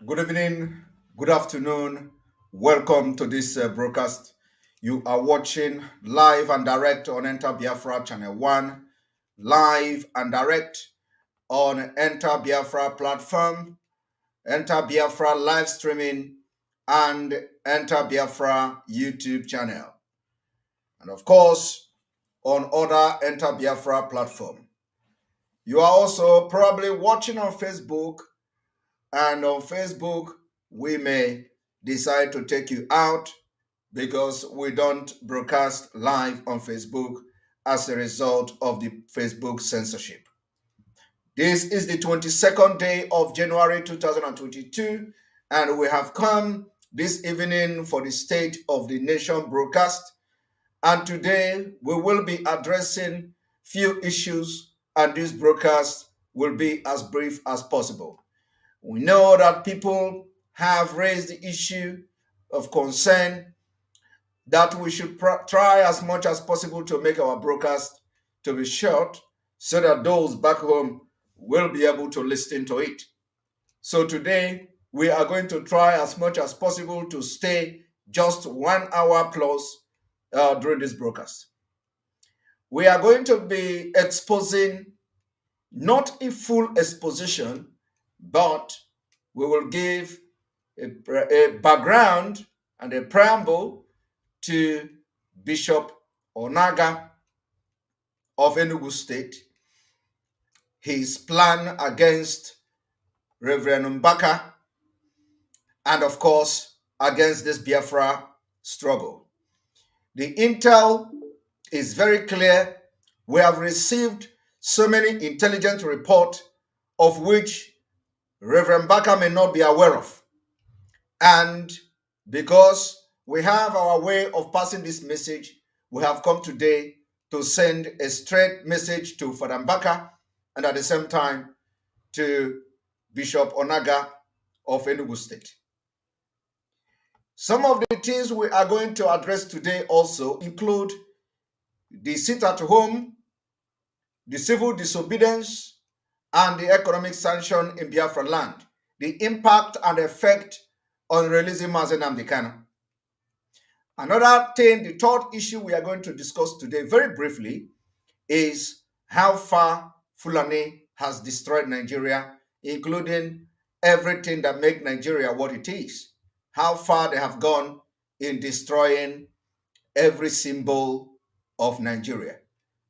Good evening, good afternoon. Welcome to this broadcast. You are watching live and direct on Enter Biafra Channel 1, live and direct on Enter Biafra platform, Enter Biafra live streaming, and Enter Biafra YouTube channel. And of course, on other Enter Biafra platform. You are also probably watching on Facebook, and on Facebook, we may decide to take you out because we don't broadcast live on Facebook as a result of the Facebook censorship. This is the 22nd day of January 2022, and we have come this evening for the State of the Nation broadcast. And today we will be addressing few issues, and this broadcast will be as brief as possible. We know that people have raised the issue of concern that we should try as much as possible to make our broadcast to be short so that those back home will be able to listen to it. So today we are going to try as much as possible to stay just 1 hour plus during this broadcast. We are going to be exposing not a full exposition, but we will give a background and a preamble to Bishop Onaga of Enugu State, his plan against Reverend Mbaka, and of course, against this Biafra struggle. The intel is very clear. We have received so many intelligence reports of which Reverend Mbaka may not be aware of. And because we have our way of passing this message, we have come today to send a straight message to Father Mbaka and at the same time to Bishop Onaga of Enugu State. Some of the things we are going to address today also include the sit at home, the civil disobedience, and the economic sanction in Biafra land, the impact and effect on releasing Mazen Nnamdi Kanu. Another thing, the third issue we are going to discuss today very briefly is how far Fulani has destroyed Nigeria, including everything that makes Nigeria what it is. How far they have gone in destroying every symbol of Nigeria.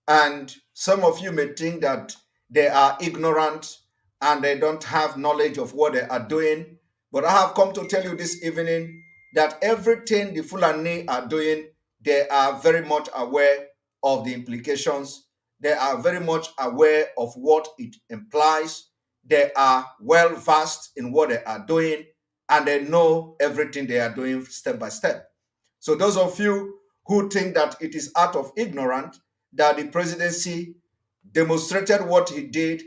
And some of you may think that they are ignorant and they don't have knowledge of what they are doing. But I have come to tell you this evening that everything the Fulani are doing, they are very much aware of the implications. They are very much aware of what it implies. They are well versed in what they are doing, and they know everything they are doing step by step. So those of you who think that it is out of ignorance that the presidency demonstrated what he did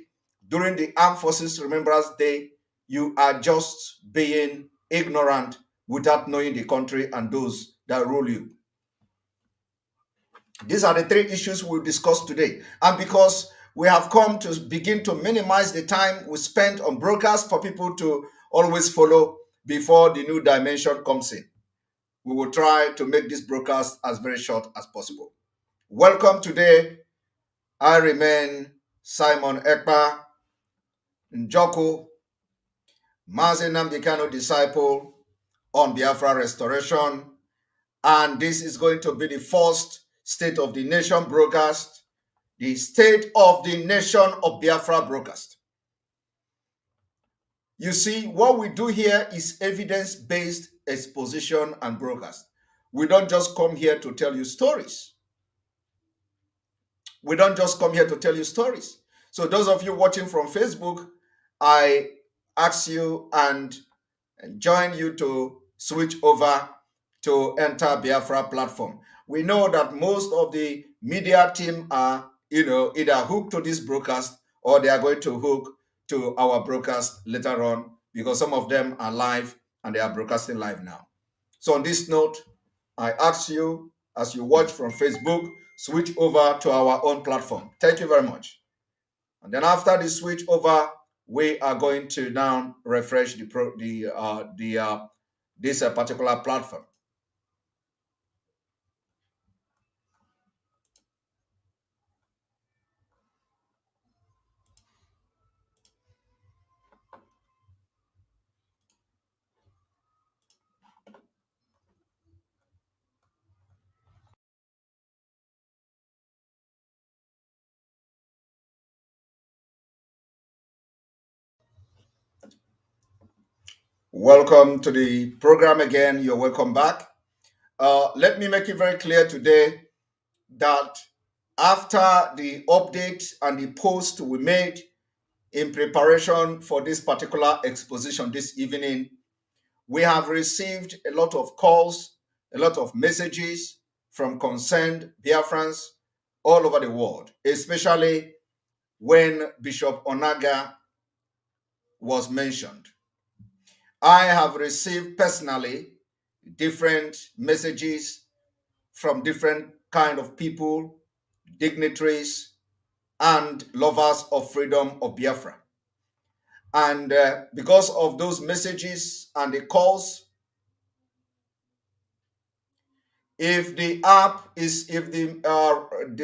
during the Armed Forces Remembrance Day, you are just being ignorant without knowing the country and those that rule you. These are the three issues we'll discuss today. And because we have come to begin to minimize the time we spend on broadcast for people to always follow before the new dimension comes in, we will try to make this broadcast as very short as possible. Welcome today. I remain Simon Ekpa Njoku, Mazen Nnamdi Kanu disciple on Biafra restoration. And this is going to be the first State of the Nation broadcast, the State of the Nation of Biafra broadcast. You see, what we do here is evidence-based exposition and broadcast. We don't just come here to tell you stories. We don't just come here to tell you stories. So those of you watching from Facebook, I ask you and join you to switch over to Enter Biafra platform. We know that most of the media team are, either hooked to this broadcast or they are going to hook to our broadcast later on because some of them are live and they are broadcasting live now. So on this note, I ask you, as you watch from Facebook, switch over to our own platform. Thank you very much. And then after the switch over, we are going to now refresh this particular platform. Welcome to the program again. You're welcome back. Let me make it very clear today that after the update and the post we made in preparation for this particular exposition this evening, we have received a lot of calls, a lot of messages from concerned Biafrans all over the world, especially when Bishop Onaga was mentioned. I have received personally different messages from different kind of people, dignitaries, and lovers of freedom of Biafra. And because of those messages and the calls, if the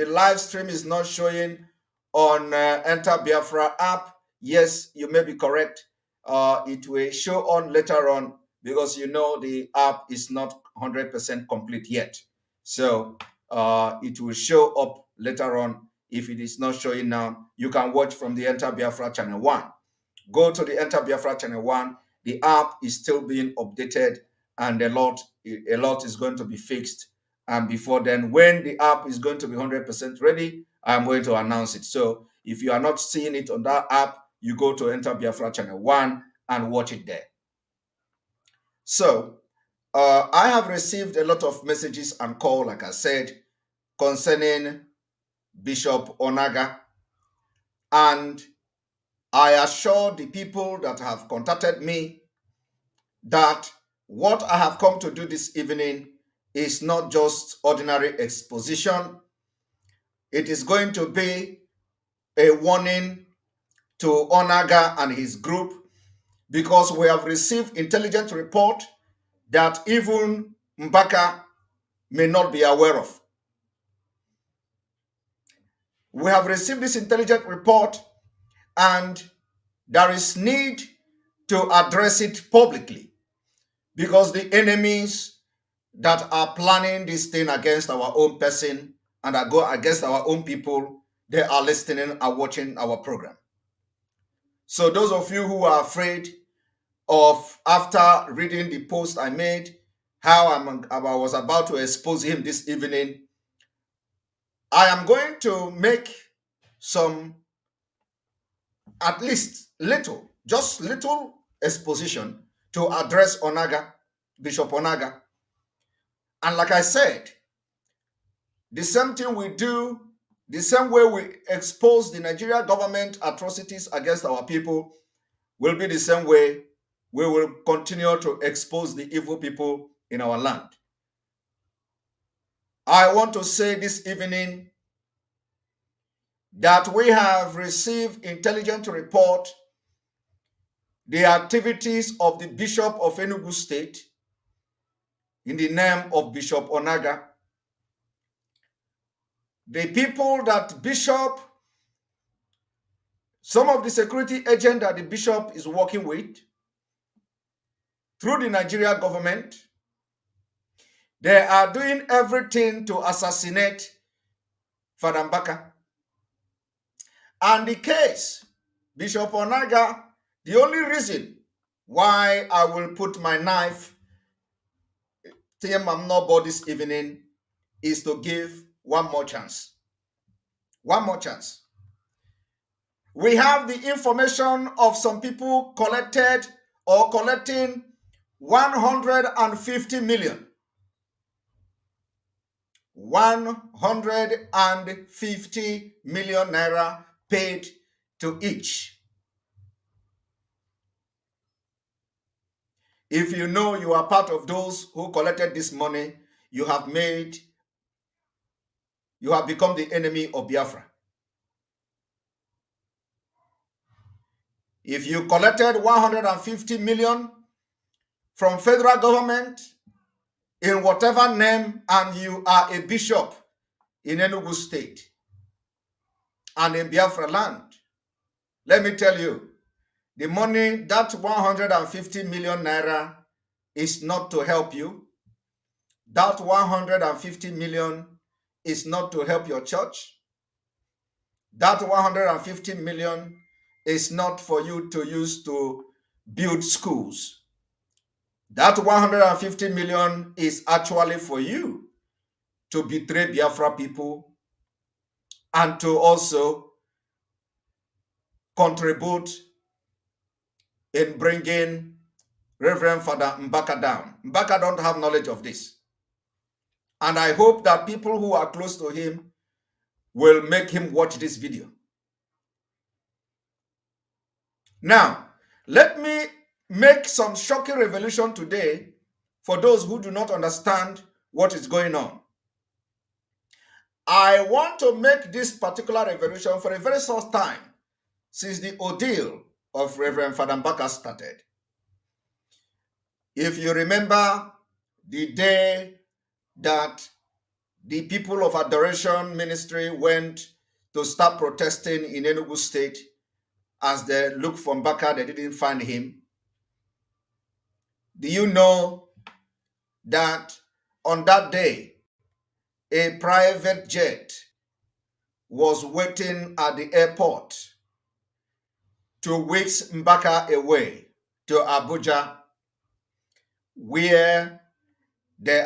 live stream is not showing on Enter Biafra app, yes, you may be correct. It will show on later on because you know the app is not 100% complete yet. So it will show up later on. If it is not showing now, you can watch from the Enter Biafra channel 1. Go to the Enter Biafra channel 1. The app is still being updated and a lot is going to be fixed. And before then, when the app is going to be 100% ready, I'm going to announce it. So if you are not seeing it on that app, you go to Enter Biafra channel 1 and watch it there. So I have received a lot of messages and calls, like I said, concerning Bishop Onaga. And I assure the people that have contacted me that what I have come to do this evening is not just ordinary exposition. It is going to be a warning to Onaga and his group because we have received intelligence report that even Mbaka may not be aware of. We have received this intelligence report and there is need to address it publicly because the enemies that are planning this thing against our own person and that go against our own people, they are listening and watching our program. So those of you who are afraid of, after reading the post I made, how I was about to expose him this evening, I am going to make some, at least little, just little exposition to address Onaga, Bishop Onaga. And like I said, the same thing we do, the same way we expose the Nigerian government atrocities against our people will be the same way we will continue to expose the evil people in our land. I want to say this evening that we have received intelligence report the activities of the Bishop of Enugu State in the name of Bishop Onaga. The people that Bishop, some of the security agents that the Bishop is working with through the Nigerian government, they are doing everything to assassinate Father Mbaka. And the case, Bishop Onaga, the only reason why I will put my knife to him this evening is to give one more chance. One more chance. We have the information of some people collected or collecting 150 million. 150 million naira paid to each. If you know you are part of those who collected this money, you have become the enemy of Biafra. If you collected 150 million from federal government in whatever name and you are a bishop in Enugu State and in Biafra land, let me tell you, the money, that 150 million naira is not to help you. That 150 million is not to help your church. That 150 million is not for you to use to build schools. That 150 million is actually for you to betray Biafra people and to also contribute in bringing Reverend Father Mbaka down. Mbaka don't have knowledge of this. And I hope that people who are close to him will make him watch this video. Now, let me make some shocking revelation today for those who do not understand what is going on. I want to make this particular revelation for a very short time since the ordeal of Reverend Father Mbaka started. If you remember the day that the people of Adoration Ministry went to start protesting in Enugu State as they looked for Mbaka, they didn't find him. Do you know that on that day, a private jet was waiting at the airport to whisk Mbaka away to Abuja, where they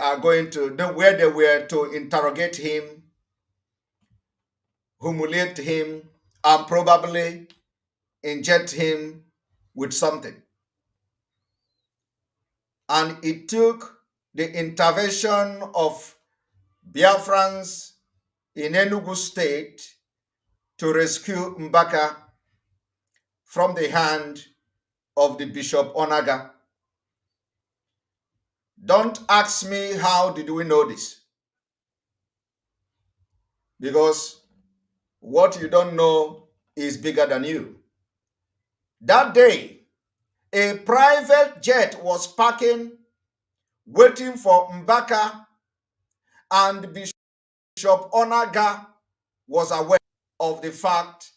were to interrogate him, humiliate him, and probably inject him with something. And it took the intervention of Biafrans in Enugu State to rescue Mbaka from the hand of the Bishop Onaga. Don't ask me how did we know this, because what you don't know is bigger than you. That day, a private jet was parking, waiting for Mbaka, and Bishop Onaga was aware of the fact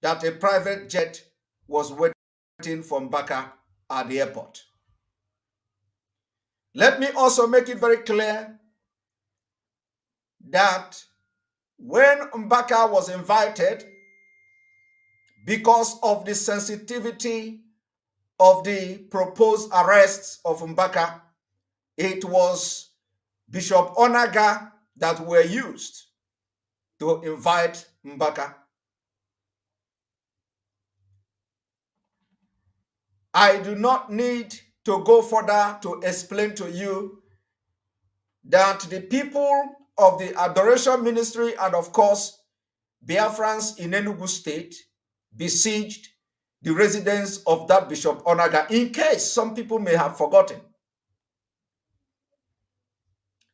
that a private jet was waiting for Mbaka at the airport. Let me also make it very clear that when Mbaka was invited, because of the sensitivity of the proposed arrests of Mbaka, it was Bishop Onaga that were used to invite Mbaka. I do not need to go further to explain to you that the people of the Adoration Ministry and of course Biafrans in Enugu State besieged the residence of that Bishop Onaga, in case some people may have forgotten.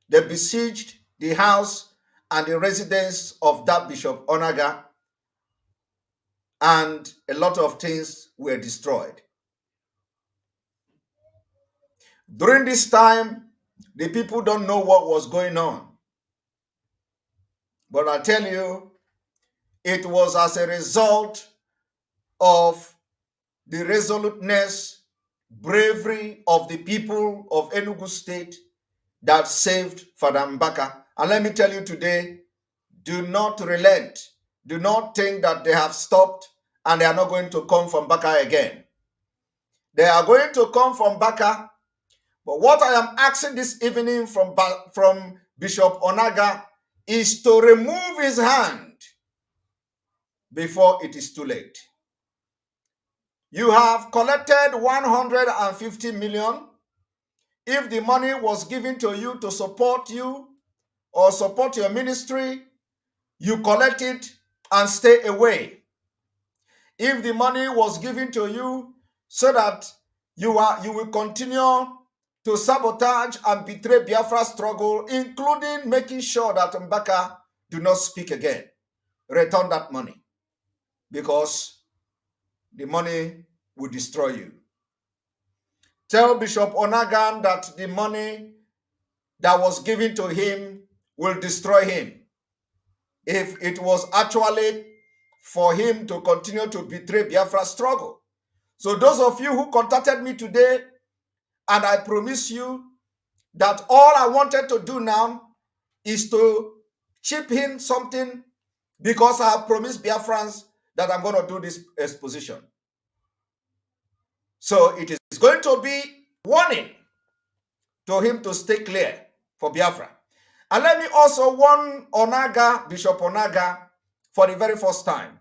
They besieged the house and the residence of that Bishop Onaga, and a lot of things were destroyed. During this time, the people don't know what was going on. But I tell you, it was as a result of the resoluteness, bravery of the people of Enugu State that saved Father Mbaka. And let me tell you today, do not relent. Do not think that they have stopped and they are not going to come from Mbaka again. They are going to come from Mbaka. But what I am asking this evening from Bishop Onaga is to remove his hand before it is too late. You have collected 150 million. If the money was given to you to support you or support your ministry, you collect it and stay away. If the money was given to you so that you will continue to sabotage and betray Biafra's struggle, including making sure that Mbaka do not speak again, return that money. Because the money will destroy you. Tell Bishop Onaga that the money that was given to him will destroy him. If it was actually for him to continue to betray Biafra's struggle. So those of you who contacted me today, and I promise you that all I wanted to do now is to chip in something, because I have promised Biafrans that I'm going to do this exposition. So it is going to be warning to him to stay clear for Biafra. And let me also warn Onaga, Bishop Onaga, for the very first time,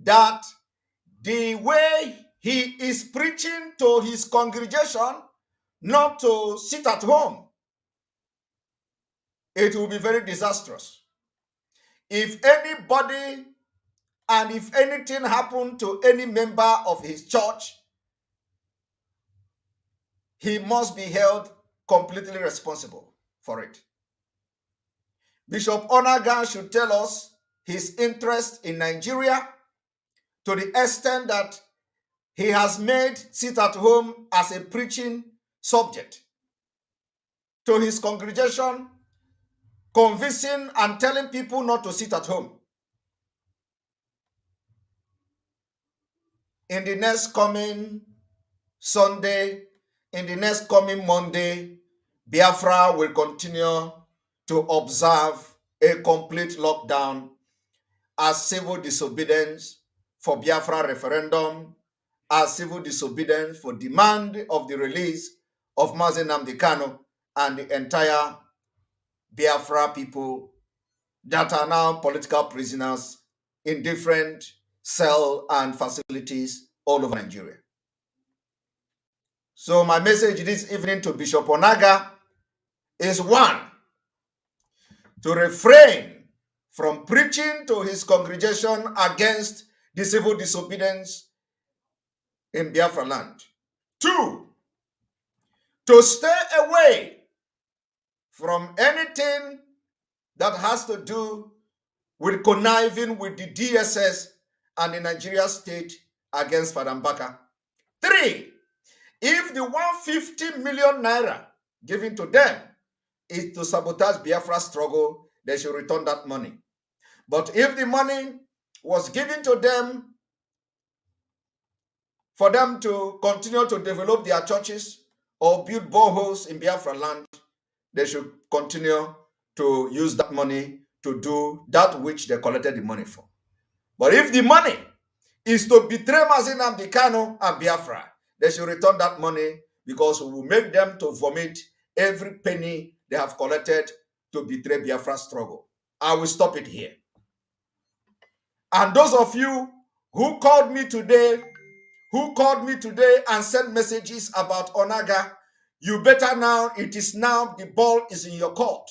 that the way he is preaching to his congregation not to sit at home, it will be very disastrous. If anybody and if anything happened to any member of his church, he must be held completely responsible for it. Bishop Onaga should tell us his interest in Nigeria to the extent that he has made sit at home as a preaching subject to his congregation, convincing and telling people not to sit at home. In the next coming Sunday, in the next coming Monday, Biafra will continue to observe a complete lockdown as civil disobedience for Biafra referendum, as civil disobedience for demand of the release of Mazi Nnamdi Kanu and the entire Biafra people that are now political prisoners in different cell and facilities all over Nigeria. So my message this evening to Bishop Onaga is, one, to refrain from preaching to his congregation against the civil disobedience in Biafra land. 2, to stay away from anything that has to do with conniving with the DSS and the Nigeria state against Father Mbaka. 3, if the 150 million naira given to them is to sabotage Biafra's struggle, they should return that money. But if the money was given to them for them to continue to develop their churches or build boreholes in Biafra land, they should continue to use that money to do that which they collected the money for. But if the money is to betray Mazi Nnamdi Kanu and Biafra, they should return that money, because we will make them to vomit every penny they have collected to betray Biafra's struggle. I will stop it here. And those of you who called me today and sent messages about Onaga, you better now, it is now, the ball is in your court.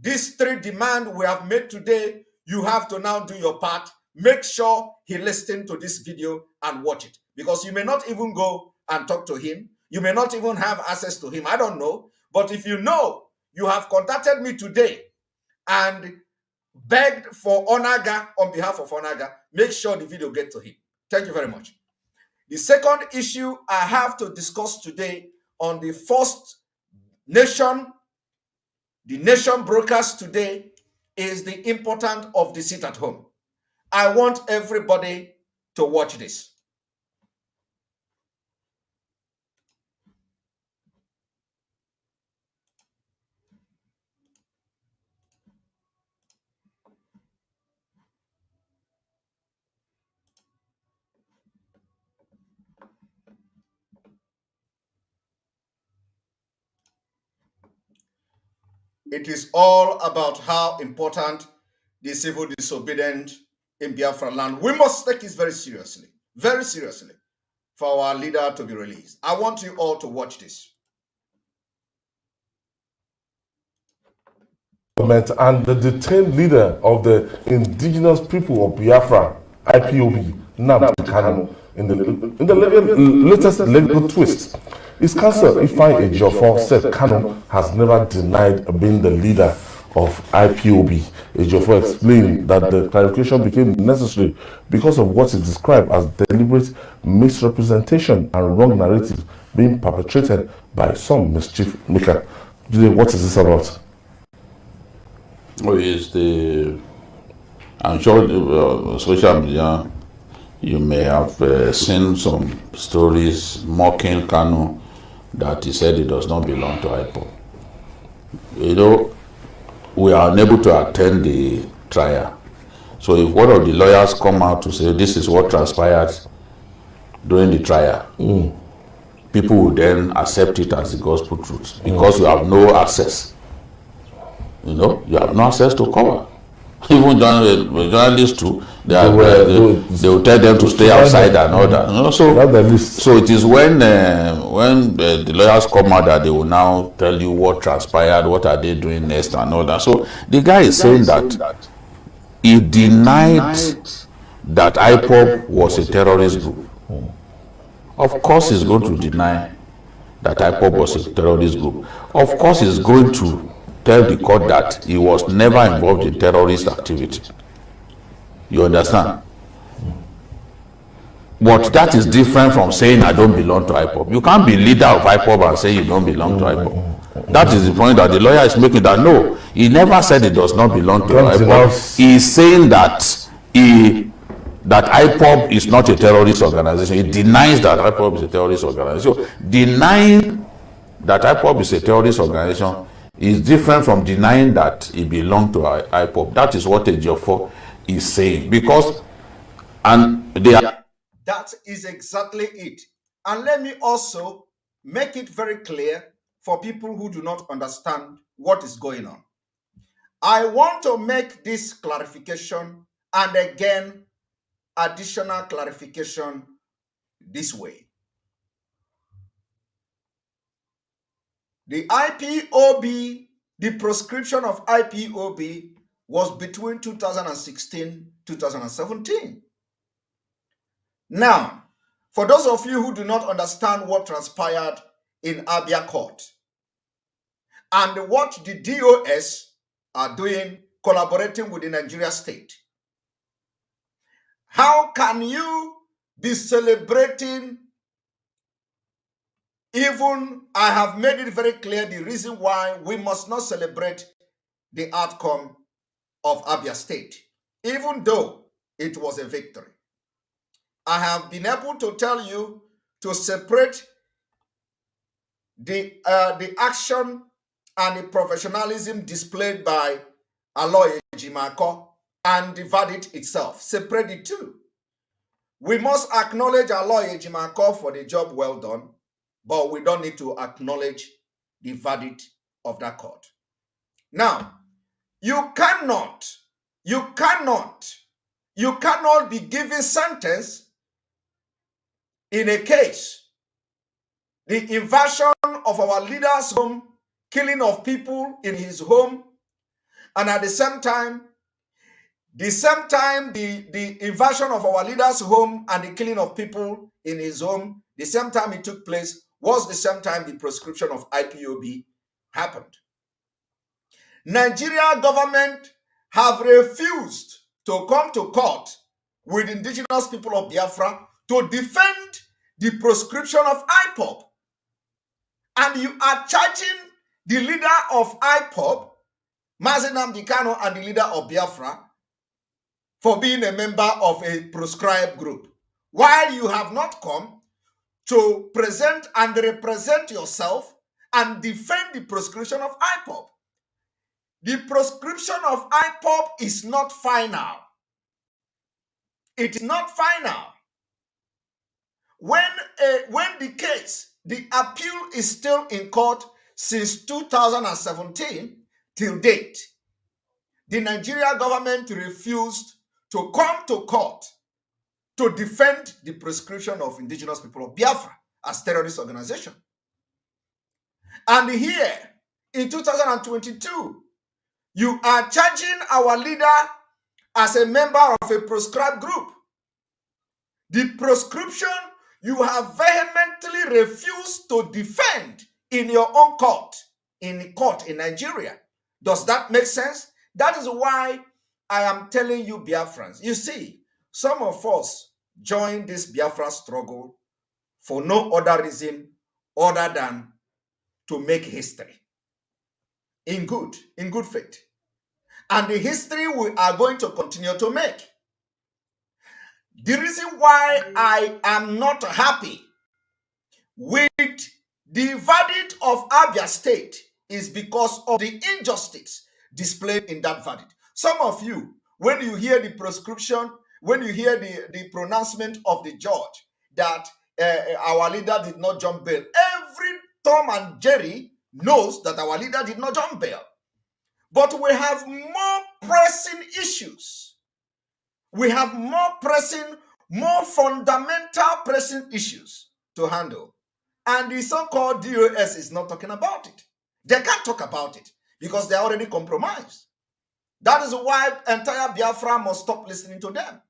These 3 demands we have made today, you have to now do your part. Make sure he listens to this video and watch it, because you may not even go and talk to him. You may not even have access to him. I don't know. But if you know you have contacted me today and begged for Onaga on behalf of Onaga, make sure the video gets to him. Thank you very much. The second issue I have to discuss today on the first nation, the nation broadcast today, is the importance of the sit at home. I want everybody to watch this. It is all about how important the civil disobedience in Biafra land. We must take this very seriously, for our leader to be released. I want you all to watch this. And the detained leader of the indigenous people of Biafra, IPOB, Nnamdi Kanu, in the latest legal twist. His counsel, Ifeanyi Ejiofor, said Kanu has never denied being the leader of IPOB. Ejiofor explained that the clarification became necessary because of what is described as deliberate misrepresentation and wrong narrative being perpetrated by some mischief maker. What is this about? Oh, I'm sure social media, you may have seen some stories mocking Kanu that he said he does not belong to IPOB. You know, we are unable to attend the trial. So if one of the lawyers come out to say this is what transpired during the trial, people will then accept it as the gospel truth because you have no access. You know, you have no access to cover. Even journalists too, they will tell them to stay outside and all that. You know, so it is when the lawyers come out that they will now tell you what transpired, what are they doing next and all that. So the guy is saying that he denied that IPOB was a terrorist group. Of course he's going to deny that IPOB was a terrorist group. Of course he's going to tell the court that he was never involved in terrorist activity. You understand? But that is different from saying I don't belong to IPOB. You can't be leader of IPOB and say you don't belong to IPOB. That is the point that the lawyer is making, that no, he never said he does not belong to IPOB. He is saying that IPOB is not a terrorist organization. He denies that IPOB is a terrorist organization. So denying that IPOB is a terrorist organization is different from denying that he belongs to IPOB. That is what Ejiofor is saying. Because, that is exactly it. And let me also make it very clear for people who do not understand what is going on. I want to make this clarification and again additional clarification this way. The IPOB, the proscription of IPOB was between 2016-2017. Now, for those of you who do not understand what transpired in Abia Court and what the DOS are doing, collaborating with the Nigeria state, how can you be celebrating? Even I have made it very clear the reason why we must not celebrate the outcome of Abia State, even though it was a victory. I have been able to tell you to separate the action and the professionalism displayed by Aloy Ejimako and the verdict itself. Separate the two. We must acknowledge Aloy Ejimako for the job well done, but we don't need to acknowledge the verdict of that court. Now, you cannot be given sentence in a case, the invasion of our leader's home, killing of people in his home, and at the same time, the invasion of our leader's home and the killing of people in his home, the same time it took place was the same time the proscription of IPOB happened. Nigeria government have refused to come to court with indigenous people of Biafra to defend the proscription of IPOB. And you are charging the leader of IPOB, Mazi Nnamdi Kanu, and the leader of Biafra for being a member of a proscribed group, while you have not come to present and represent yourself and defend the proscription of IPOB. The proscription of IPOB is not final. It is not final. When the case, the appeal is still in court since 2017 till date, the Nigeria government refused to come to court to defend the proscription of indigenous people of Biafra as terrorist organization. And here, in 2022, you are charging our leader as a member of a proscribed group. The proscription you have vehemently refused to defend in your own court, in Nigeria. Does that make sense? That is why I am telling you, Biafrans. You see, some of us joined this Biafra struggle for no other reason other than to make history in good faith. And the history we are going to continue to make. The reason why I am not happy with the verdict of Abia State is because of the injustice displayed in that verdict. Some of you, when you hear the prescription, when you hear the pronouncement of the judge that our leader did not jump bail, every Tom and Jerry knows that our leader did not jump bail. But we have more pressing issues. We have more pressing, more fundamental pressing issues to handle. And the so-called DOS is not talking about it. They can't talk about it because they're already compromised. That is why entire Biafra must stop listening to them,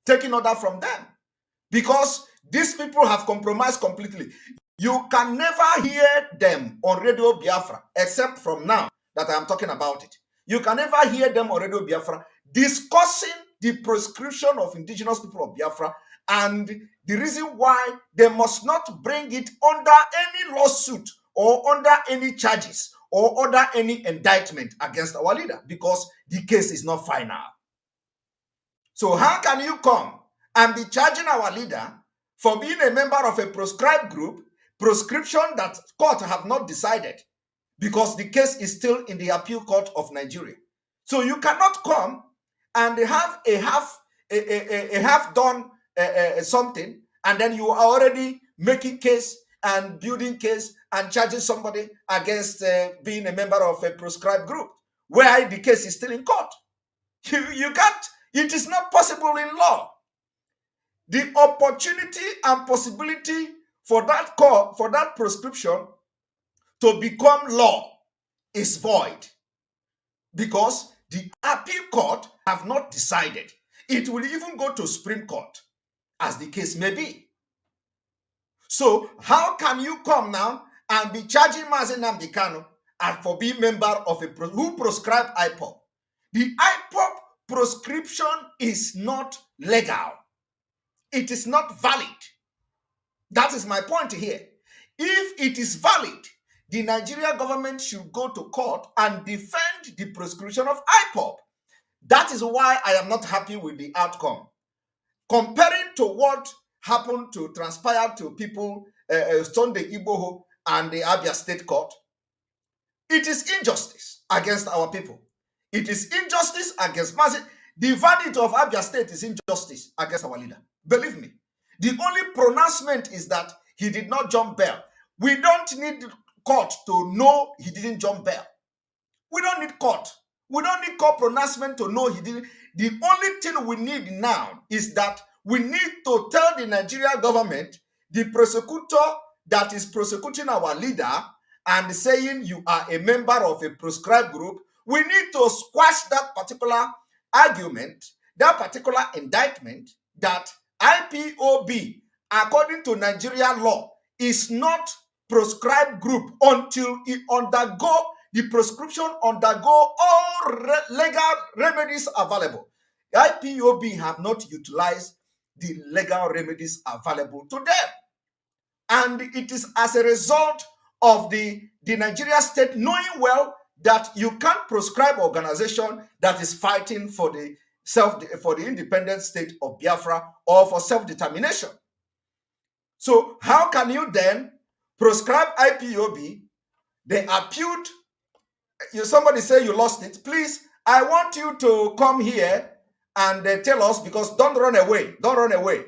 taking order from them, because these people have compromised completely. You can never hear them on Radio Biafra, except from now that I'm talking about it. You can never hear them on Radio Biafra discussing the proscription of indigenous people of Biafra and the reason why they must not bring it under any lawsuit or under any charges or under any indictment against our leader, because the case is not final. So how can you come and be charging our leader for being a member of a proscribed group, proscription that court have not decided, because the case is still in the appeal court of Nigeria? So you cannot come and have a half done something, and then you are already making case and building case and charging somebody against being a member of a proscribed group, where the case is still in court. You can't. It is not possible in law. The opportunity and possibility for that court, for that prescription to become law is void, because the appeal court have not decided. It will even go to Supreme Court, as the case may be. So how can you come now and be charging Mazen Mbaka and for being member of a who proscribed IPOP? The IPOP proscription is not legal. It is not valid. That is my point here. If it is valid, the Nigeria government should go to court and defend the proscription of IPOP. That is why I am not happy with the outcome. Comparing to what happened to transpire to people, Sunday Igboho and the Abia State Court, it is injustice against our people. It is injustice against Mazi. The verdict of Abia State is injustice against our leader. Believe me. The only pronouncement is that he did not jump bail. We don't need court to know he didn't jump bail. We don't need court. We don't need court pronouncement to know he didn't. The only thing we need now is that we need to tell the Nigeria government, the prosecutor that is prosecuting our leader and saying you are a member of a proscribed group, we need to squash that particular argument, that particular indictment, that IPOB, according to Nigerian law, is not proscribed group until it undergo the prescription, undergo all legal remedies available. IPOB have not utilized the legal remedies available to them. And it is as a result of the Nigeria state knowing well that you can't proscribe organization that is fighting for the independent state of Biafra or for self-determination. So how can you then proscribe IPOB? They appealed. Somebody say you lost it. Please, I want you to come here and tell us, because don't run away. Don't run away.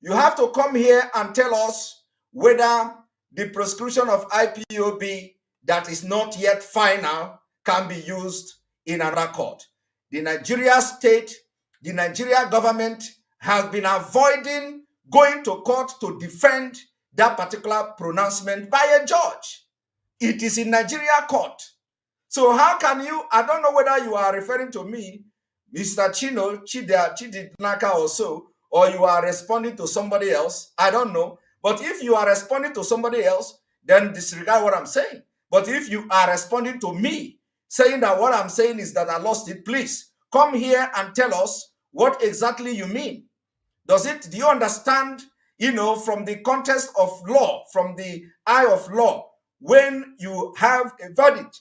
You have to come here and tell us whether the prescription of IPOB that is not yet final can be used in another court. The Nigeria state, the Nigeria government has been avoiding going to court to defend that particular pronouncement by a judge. It is in Nigeria court. So how can you, I don't know whether you are referring to me, Mr. Chidinaka or so, or you are responding to somebody else. I don't know. But if you are responding to somebody else, then disregard what I'm saying. But if you are responding to me, saying that what I'm saying is that I lost it, please come here and tell us what exactly you mean. Do you understand, from the context of law, from the eye of law, when you have a verdict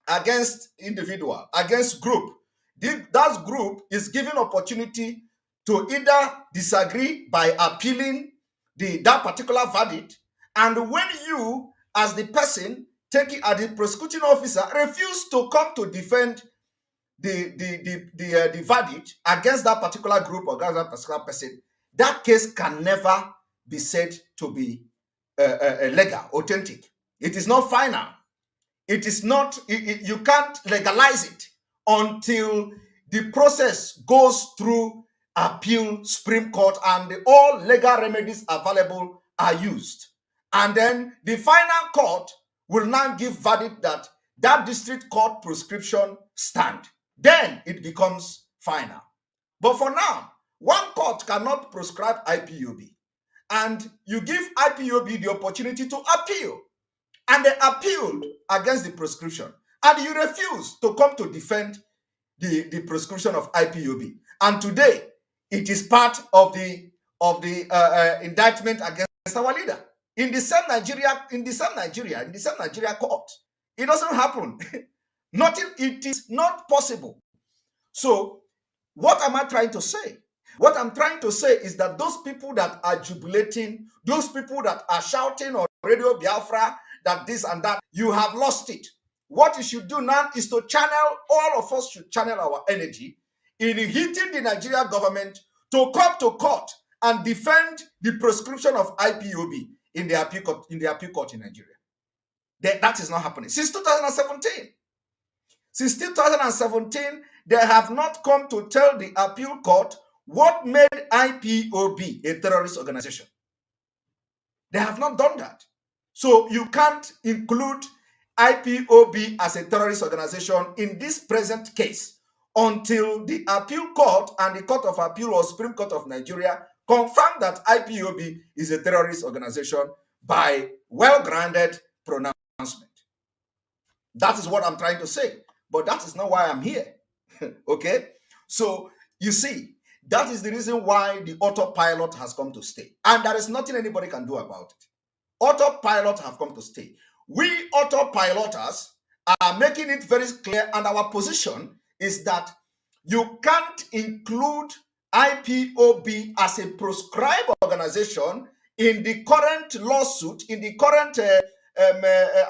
against individual, against group, that group is given opportunity to either disagree by appealing that particular verdict, and when you, as the person taking as the prosecuting officer, refuse to come to defend the verdict against that particular group or against that particular person, that case can never be said to be legal, authentic. It is not final. It is not, you can't legalize it until the process goes through appeal, Supreme Court, and all legal remedies available are used. And then the final court will now give verdict that that district court prescription stand. Then it becomes final. But for now, one court cannot prescribe IPOB. And you give IPOB the opportunity to appeal. And they appealed against the prescription. And you refuse to come to defend the prescription of IPOB. And today, it is part of the indictment against our leader. In the same Nigeria court. It doesn't happen. It is not possible. So, what am I trying to say? What I'm trying to say is that those people that are jubilating, those people that are shouting on Radio Biafra, that this and that, you have lost it. What you should do now is to channel, all of us should channel our energy in hitting the Nigerian government to come to court and defend the prescription of IPOB in the appeal court in Nigeria. That is not happening. Since 2017. Since 2017, they have not come to tell the appeal court what made IPOB a terrorist organization. They have not done that. So you can't include IPOB as a terrorist organization in this present case until the appeal court and the Court of Appeal or Supreme Court of Nigeria confirm that IPOB is a terrorist organization by well-grounded pronouncement. That is what I'm trying to say. But that is not why I'm here. Okay? So, you see, that is the reason why the autopilot has come to stay. And there is nothing anybody can do about it. Autopilot have come to stay. We autopiloters are making it very clear, and our position is that you can't include IPOB as a proscribed organization in the current lawsuit, in the current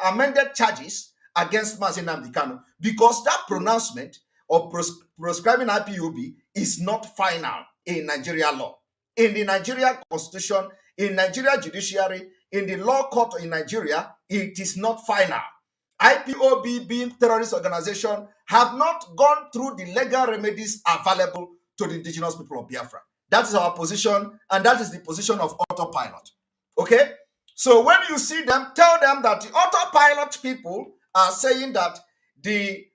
amended charges against Mazi Nnamdi Kanu, because that pronouncement of proscribing IPOB is not final in Nigeria law. In the Nigerian constitution, in Nigeria judiciary, in the law court in Nigeria, it is not final. IPOB, being terrorist organization, have not gone through the legal remedies available to the indigenous people of Biafra. That is our position, and that is the position of autopilot. Okay? So when you see them, tell them that the autopilot people are saying that the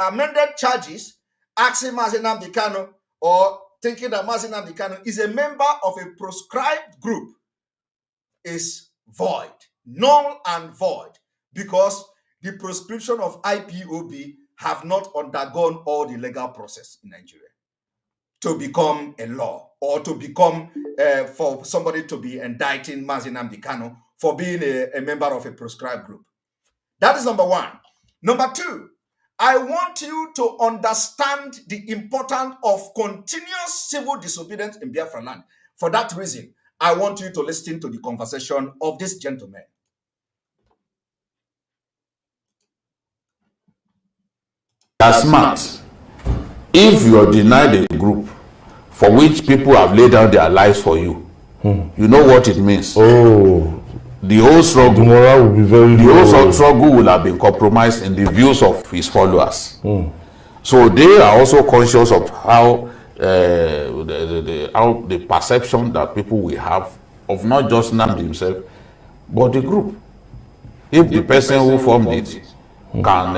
amended charges asking Mazi Nnamdi Kanu or thinking that Mazi Nnamdi Kanu is a member of a proscribed group is void, null and void, because the prescription of IPOB have not undergone all the legal process in Nigeria to become a law or to become for somebody to be indicting Mazi Nnamdi Kanu for being a member of a proscribed group. That is number one. Number two, I want you to understand the importance of continuous civil disobedience in Biafra land. For that reason, I want you to listen to the conversation of this gentleman. That's smart. If you are denied a group for which people have laid down their lives for you, you know what it means. Oh, the whole struggle, the morale will be very the low. whole struggle will have been compromised in the views of his followers. So they are also conscious of how how the perception that people will have of not just Nnamdi himself, but the group. If the person who formed it can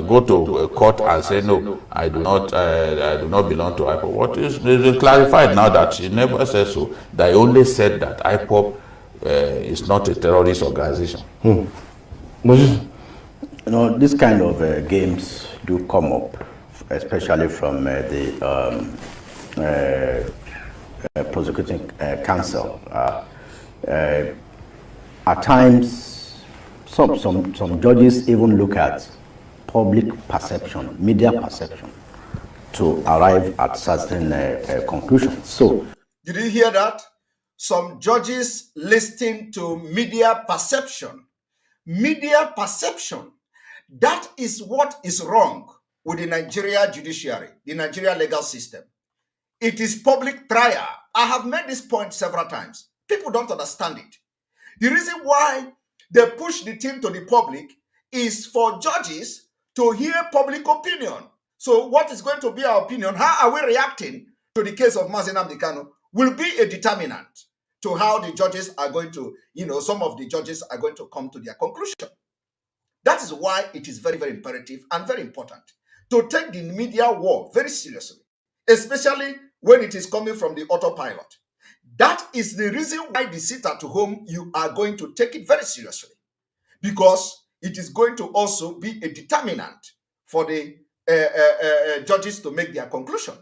go to a court and say, no, I do not belong to IPOB. What is clarified now that he never said so, that he only said that IPOB is not a terrorist organization. this kind of games do come up, especially from the prosecuting counsel. At times, some judges even look at public perception, media perception, to arrive at certain conclusions. So, did you hear that? Some judges listen to media perception. Media perception. That is what is wrong with the Nigeria judiciary, the Nigeria legal system. It is public trial. I have made this point several times. People don't understand it. The reason why they push the thing to the public is for judges to hear public opinion. So what is going to be our opinion? How are we reacting to the case of Mazi Nnamdi Kanu will be a determinant to how the judges are going to, some of the judges are going to come to their conclusion. That is why it is very, very imperative and very important to take the media war very seriously, especially when it is coming from the autopilot. That is the reason why the sit at home, you are going to take it very seriously, because it is going to also be a determinant for the judges to make their conclusion.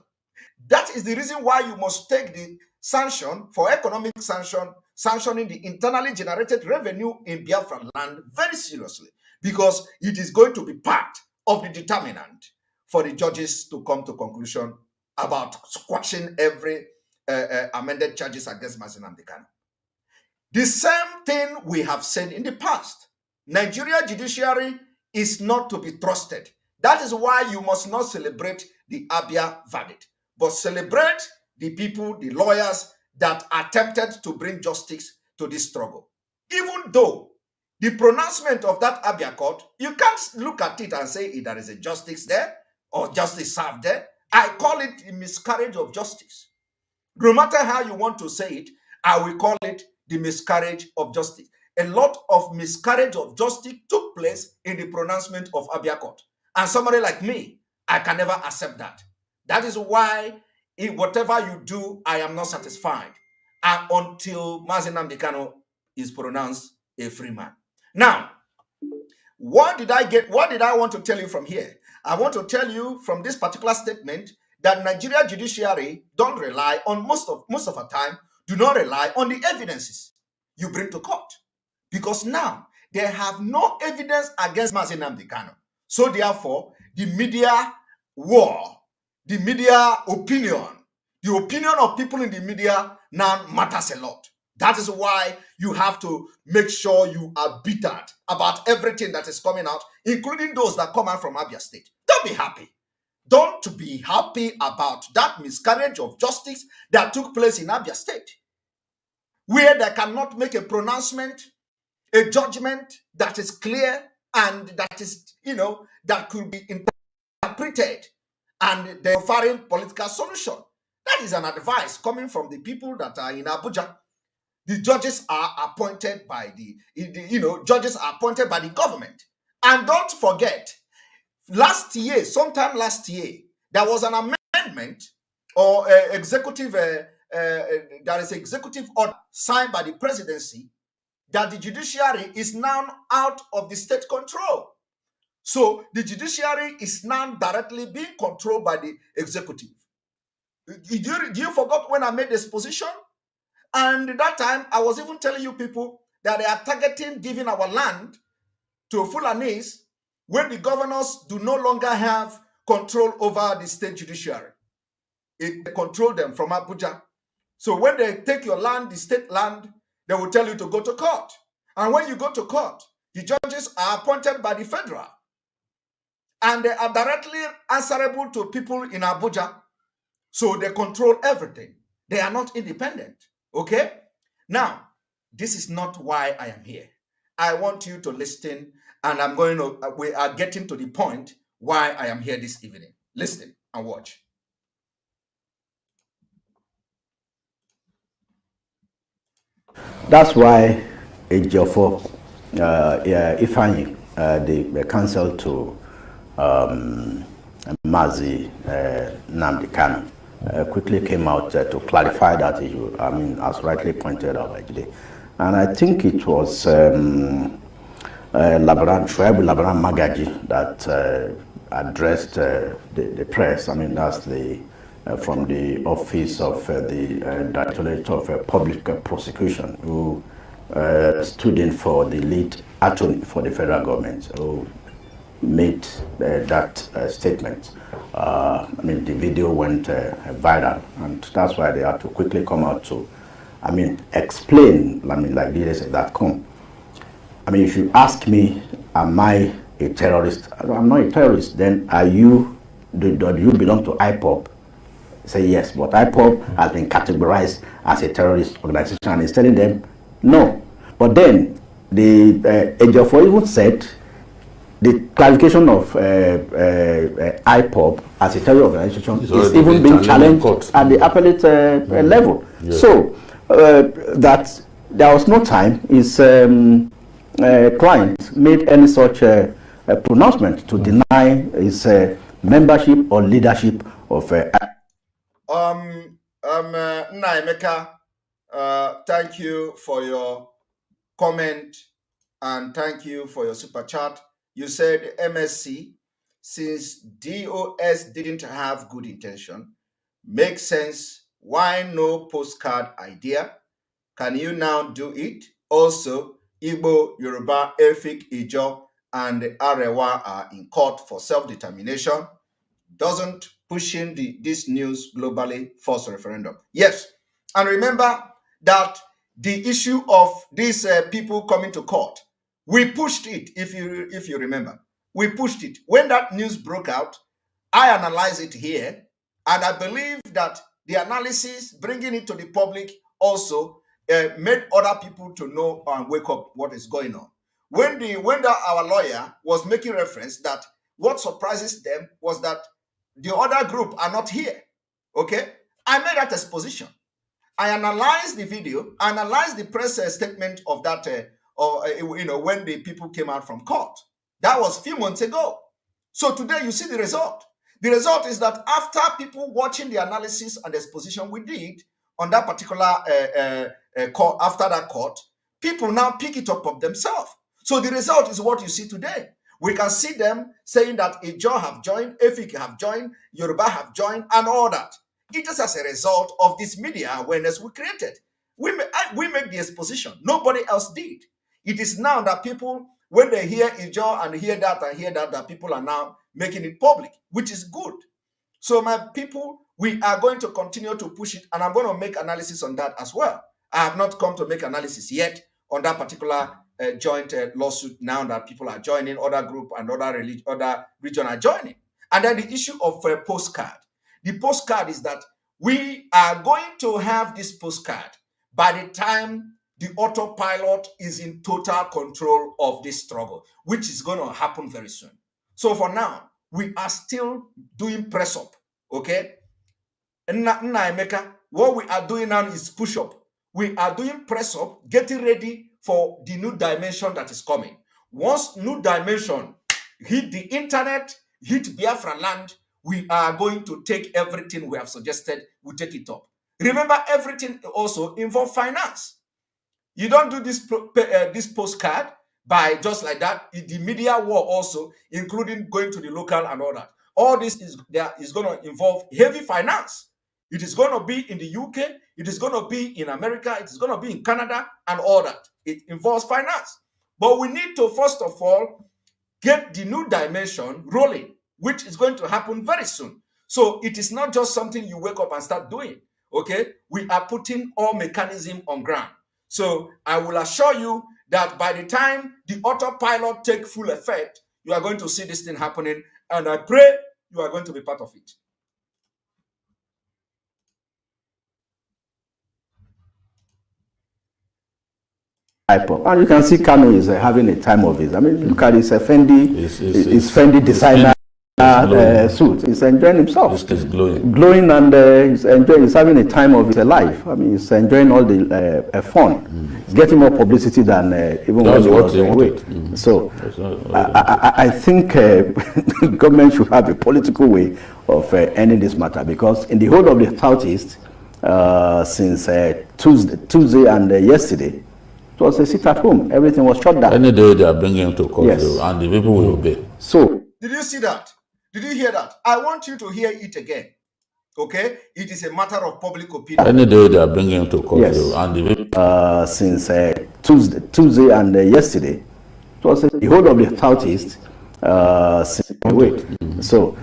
That is the reason why you must take the sanction for economic sanctioning the internally generated revenue in Biafran land very seriously, because it is going to be part of the determinant for the judges to come to conclusion about squashing every amended charges against Mazi Nnamdi Kanu. The same thing we have said in the past. Nigeria judiciary is not to be trusted. That is why you must not celebrate the Abia verdict, but celebrate the people, the lawyers that attempted to bring justice to this struggle. Even though the pronouncement of that Abia court, you can't look at it and say there is a justice there or justice served there. I call it a miscarriage of justice. No matter how you want to say it, I will call it the miscarriage of justice. A lot of miscarriage of justice took place in the pronouncement of Abia court. And somebody like me, I can never accept that. That is why whatever you do, I am not satisfied until Mazi Nnamdi Kanu is pronounced a free man. Now, what did I want to tell you from here? I want to tell you from this particular statement that Nigeria judiciary don't rely on most of the time, do not rely on the evidences you bring to court. Because now they have no evidence against Mazi Nnamdi Kanu. So therefore, the media war, the media opinion, the opinion of people in the media now matters a lot. That is why you have to make sure you are bitter about everything that is coming out, including those that come out from Abia State. Don't be happy. Don't be happy about that miscarriage of justice that took place in Abia State, where they cannot make a pronouncement, a judgment that is clear and that is, that could be interpreted and the foreign political solution. That is an advice coming from the people that are in Abuja. The judges are appointed by judges are appointed by the government. And don't forget, sometime last year, there was an amendment or executive order signed by the presidency that the judiciary is now out of the state control. So the judiciary is now directly being controlled by the executive. Do you forget when I made this position? And at that time, I was even telling you people that they are targeting giving our land to Fulanis when the governors do no longer have control over the state judiciary. They control them from Abuja. So when they take your land, the state land, they will tell you to go to court. And when you go to court, the judges are appointed by the federal. And they are directly answerable to people in Abuja. So they control everything. They are not independent. Okay? Now, this is not why I am here. I want you to listen, and we are getting to the point why I am here this evening. Listen and watch. That's why Ejiofor, Ifeanyi, the counsel to Mazi Nnamdi Kanu, quickly came out to clarify that issue. I mean, as rightly pointed out, actually. And I think it was Shoaib Labaran Magaji that addressed the press. I mean, that's the from the office of the Directorate of Public Prosecution, who stood in for the lead attorney for the federal government, who made that statement. I mean, the video went viral, and that's why they had to quickly come out to, I mean, explain. I mean, like leaders that come. I mean, if you ask me, am I a terrorist? I'm not a terrorist. Then are you? Do you belong to IPOB? Say yes, but IPOB has been categorized as a terrorist organization, and is telling them no. But then the Ejiofor even said the clarification of IPOB as a terror organization is even being challenged at the appellate level. Yes. So that there was no time his client made any such pronouncement to deny his membership or leadership of Emeka, thank you for your comment and thank you for your super chat. You said MSC, since DOS didn't have good intention, makes sense. Why no postcard idea? Can you now do it? Also, Igbo, Yoruba, Efik, Ijo, and Arewa are in court for self-determination. Doesn't pushing this news globally force referendum? Yes. And remember that the issue of these people coming to court, we pushed it, if you remember. We pushed it. When that news broke out, I analyzed it here, and I believe that the analysis, bringing it to the public, also made other people to know and wake up what is going on. When our lawyer was making reference that what surprises them was that the other group are not here, okay? I made that exposition. I analyzed the video, analyzed the press statement of that, when the people came out from court. That was a few months ago. So today you see the result. The result is that after people watching the analysis and the exposition we did on that particular court, after that court, people now pick it up of themselves. So the result is what you see today. We can see them saying that Ijo have joined, Efik have joined, Yoruba have joined, and all that. It is as a result of this media awareness we created. We make the exposition. Nobody else did. It is now that people, when they hear Ijo and hear that people are now making it public, which is good. So my people, we are going to continue to push it, and I'm going to make analysis on that as well. I have not come to make analysis yet on that particular joint lawsuit now that people are joining, other group and other region are joining. And then the issue of postcard. The postcard is that we are going to have this postcard by the time the autopilot is in total control of this struggle, which is going to happen very soon. So for now, we are still doing press up, okay? Emeka, what we are doing now is push up. We are doing press up, getting ready for the new dimension that is coming. Once new dimension hit the internet, hit Biafra land, we are going to take everything we have suggested, we take it up. Remember, everything also involves finance. You don't do this postcard by just like that. The media war also, including going to the local and all that. All this is going to involve heavy finance. It is going to be in the UK, it is going to be in America, it is going to be in Canada and all that. It involves finance. But we need to, first of all, get the new dimension rolling, which is going to happen very soon. So it is not just something you wake up and start doing, okay? We are putting all mechanism on ground. So I will assure you that by the time the autopilot take full effect, you are going to see this thing happening, and I pray you are going to be part of it. And you can see Kano is having a time of his. I mean, look at his Fendi designer suit. He's enjoying himself. He's glowing, and he's enjoying. He's having a time of his life. I mean, he's enjoying all the fun. He's getting more publicity than even when he was away. So I think the government should have a political way of ending this matter, because in the whole of the Southeast, since Tuesday and yesterday, It was a sit at home. Everything was shut down. Any day they are bringing him to court, Yes. and the people will obey. So, did you see that? Did you hear that? I want you to hear it again. Okay? It is a matter of public opinion. Any day they are bringing him to court, yes. and the people. Since Tuesday and yesterday, it was the whole of the Southeast. Wait. So,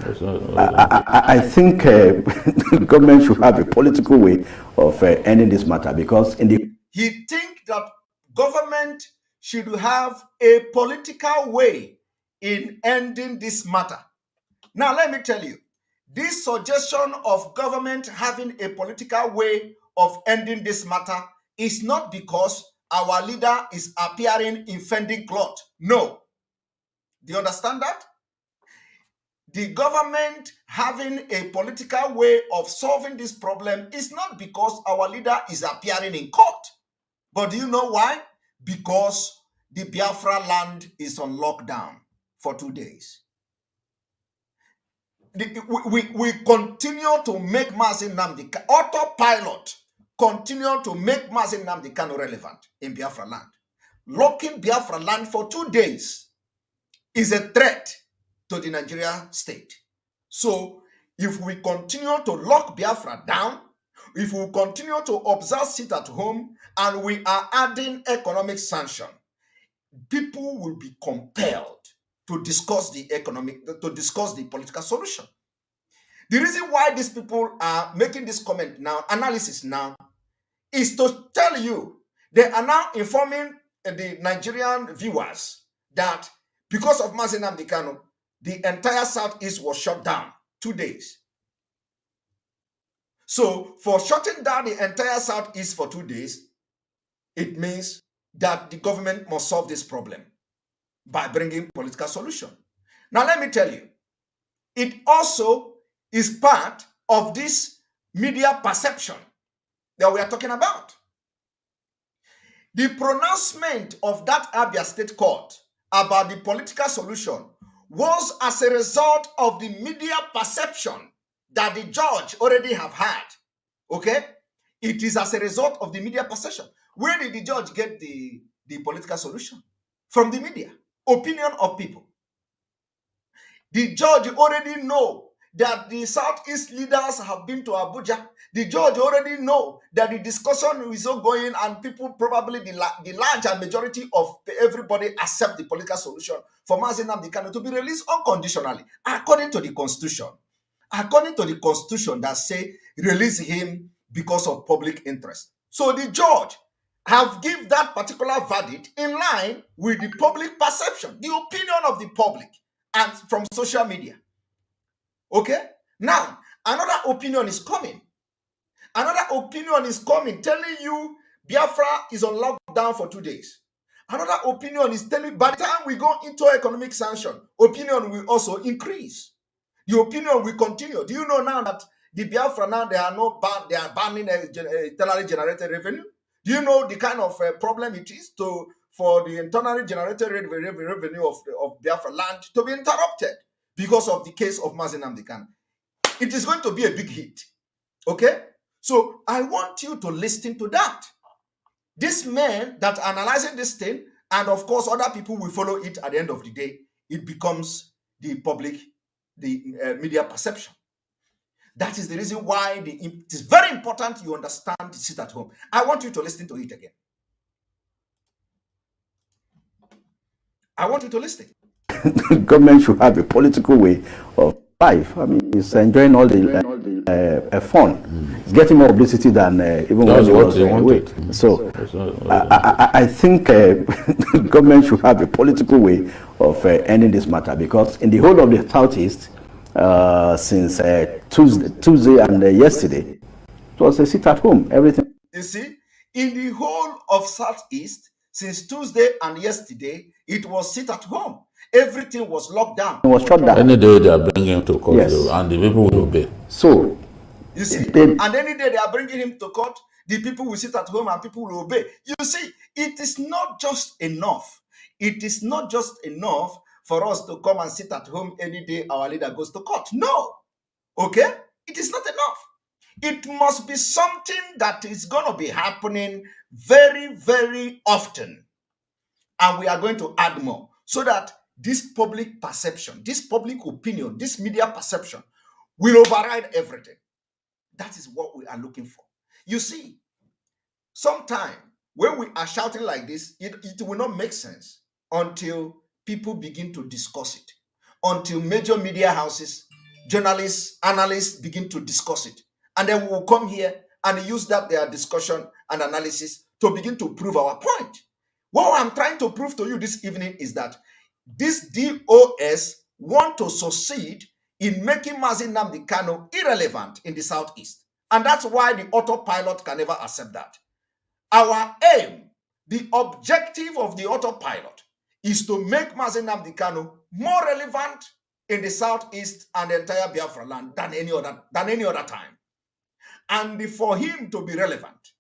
I think the government should have a political way of ending this matter, because in the he think that government should have a political way in ending this matter. Now, let me tell you, this suggestion of government having a political way of ending this matter is not because our leader is appearing in fending cloth. No. Do you understand that? The government having a political way of solving this problem is not because our leader is appearing in court. But do you know why? Because the Biafra land is on lockdown for 2 days. We continue to make Mazi Nnamdi autopilot, continue to make Mazi Nnamdi Kanu relevant in Biafra land. Locking Biafra land for 2 days is a threat to the Nigeria state. So if we continue to lock Biafra down, if we continue to observe sit at home, and we are adding economic sanction, people will be compelled to discuss the political solution. The reason why these people are making this comment now, analysis now, is to tell you they are now informing the Nigerian viewers that because of Mazi Nnamdi Kanu, the entire Southeast was shut down 2 days. So for shutting down the entire Southeast for 2 days, it means that the government must solve this problem by bringing political solution. Now let me tell you, it also is part of this media perception that we are talking about. The pronouncement of that Abia State Court about the political solution was as a result of the media perception that the judge already have had. Okay? It is as a result of the media perception. Where did the judge get the political solution? From the media. Opinion of people. The judge already know that the Southeast leaders have been to Abuja. The judge already know that the discussion is ongoing, and people, probably the larger majority of everybody, accept the political solution for Mazi Nnamdi Kanu to be released unconditionally, according to the Constitution. According to the Constitution that say release him because of public interest. So the judge have give that particular verdict in line with the public perception, the opinion of the public, and from social media. Okay? Now, another opinion is coming. Another opinion is coming telling you Biafra is on lockdown for 2 days. Another opinion is telling you by the time we go into economic sanction, opinion will also increase. The opinion will continue. Do you know now that the Biafra now they are banning internally generated revenue? Do you know the kind of problem it is for the internally generated revenue of Biafra land to be interrupted because of the case of Mazi Nnamdi Kanu? It is going to be a big hit. Okay? So I want you to listen to that. This man that analyzing this thing, and of course other people will follow it at the end of the day, it becomes the public, the media perception. That is the reason why it is very important you understand the sit at home. I want you to listen to it again. I want you to listen. The government should have a political way of life. I mean, it's enjoying all the fun. It's getting more publicity than even when it was away. So I think the government should have a political way of ending this matter, because in the whole of the Southeast, since Tuesday and yesterday, it was a sit at home. Everything. You see, in the whole of Southeast, since Tuesday and yesterday, it was sit at home. Everything was locked down. It was shut down. Any day they are bringing him to court, Yes. and the people will obey. So, you see, and any day they are bringing him to court, the people will sit at home and people will obey. You see, it is not just enough. It is not just enough for us to come and sit at home any day our leader goes to court. No. Okay? It is not enough. It must be something that is going to be happening very, very often. And we are going to add more so that this public perception, this public opinion, this media perception will override everything. That is what we are looking for. You see, sometimes when we are shouting like this, it will not make sense until people begin to discuss it, until major media houses, journalists, analysts begin to discuss it. And then we will come here and use that their discussion and analysis to begin to prove our point. What I'm trying to prove to you this evening is that this DOS want to succeed in making Mazi Nnamdi Kanu irrelevant in the Southeast. And that's why the autopilot can never accept that. Our aim, the objective of the autopilot, is to make Mazi Nnamdi Kanu more relevant in the Southeast and the entire Biafra land than any other time. And for him to be relevant,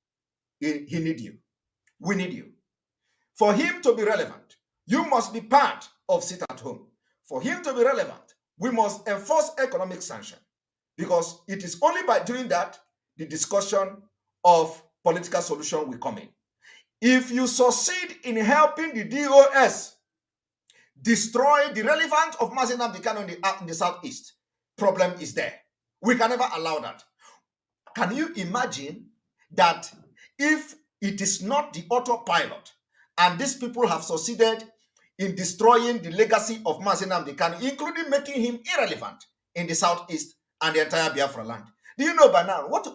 he need you. We need you. For him to be relevant, you must be part of Sit at Home. For him to be relevant, we must enforce economic sanction, because it is only by doing that the discussion of political solution will come in. If you succeed in helping the DOS destroy the relevance of Mazi Nnamdi Kanu in the Southeast, problem is there. We can never allow that. Can you imagine that if it is not the autopilot and these people have succeeded in destroying the legacy of Mazi Nnamdi Kanu, including making him irrelevant in the Southeast and the entire Biafra land? Do you know by now what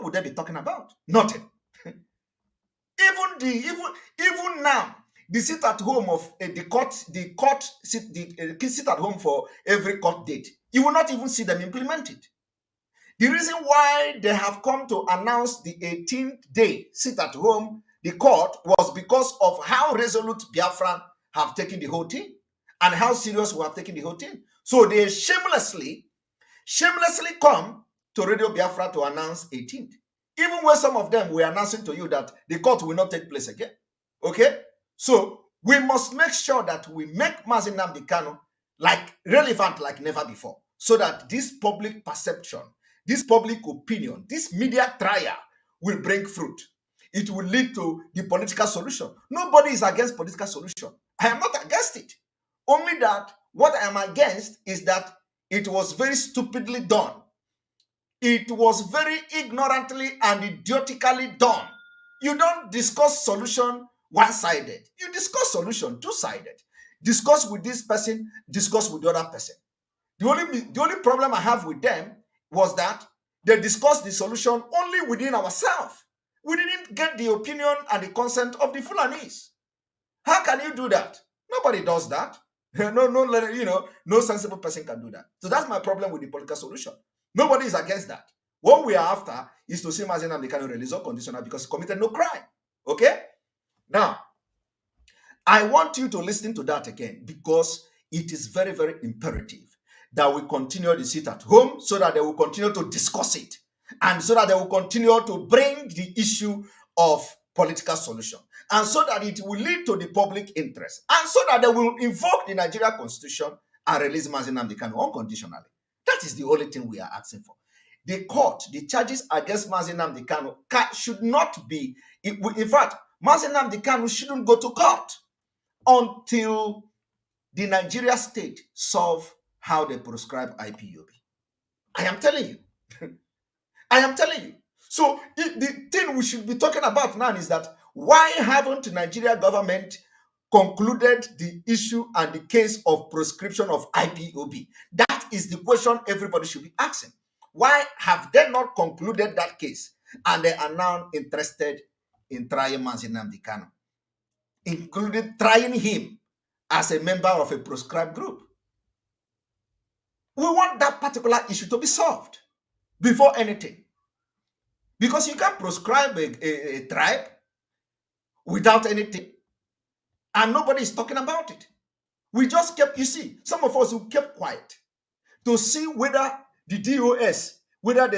would they be talking about? Nothing. Even now, the sit at home of sit at home for every court date, you will not even see them implemented. The reason why they have come to announce the 18th day sit at home, the court, was because of how resolute Biafran have taken the whole thing and how serious we have taken the whole thing. So they shamelessly come to Radio Biafra to announce 18th. Even when some of them were announcing to you that the court will not take place again. Okay? So we must make sure that we make Mazi Nnamdi Kanu relevant like never before, so that this public perception, this public opinion, this media trial will bring fruit. It will lead to the political solution. Nobody is against political solution. I am not against it. Only that what I am against is that it was very stupidly done. It was very ignorantly and idiotically done. You don't discuss solution one-sided. You discuss solution two-sided. Discuss with this person, discuss with the other person. The only problem I have with them was that they discussed the solution only within ourselves. We didn't get the opinion and the consent of the Fulanis. How can you do that? Nobody does that. No sensible person can do that. So that's my problem with the political solution. Nobody is against that. What we are after is to see Mazi Nnamdi Kanu released unconditional because he committed no crime. Okay? Now, I want you to listen to that again, because it is very, very imperative that we continue the sit at home so that they will continue to discuss it, and so that they will continue to bring the issue of political solution, and so that it will lead to the public interest, and so that they will invoke the Nigeria Constitution and release Mazi Nnamdi Kanu unconditionally. That is the only thing we are asking for. The court, the charges against Mazi Nnamdi Kanu should not be, in fact, Mazi Nnamdi Kanu shouldn't go to court until the Nigeria state solve how they prescribe IPOB. I am telling you. I am telling you. So the thing we should be talking about now is that why haven't the Nigeria government concluded the issue and the case of prescription of IPOB? That is the question everybody should be asking. Why have they not concluded that case and they are now interested in trying Mazi Nnamdi Kanu, including trying him as a member of a proscribed group? We want that particular issue to be solved before anything. Because you can't proscribe a tribe without anything. And nobody is talking about it. We just kept, you see, some of us who kept quiet to see whether the DOS, whether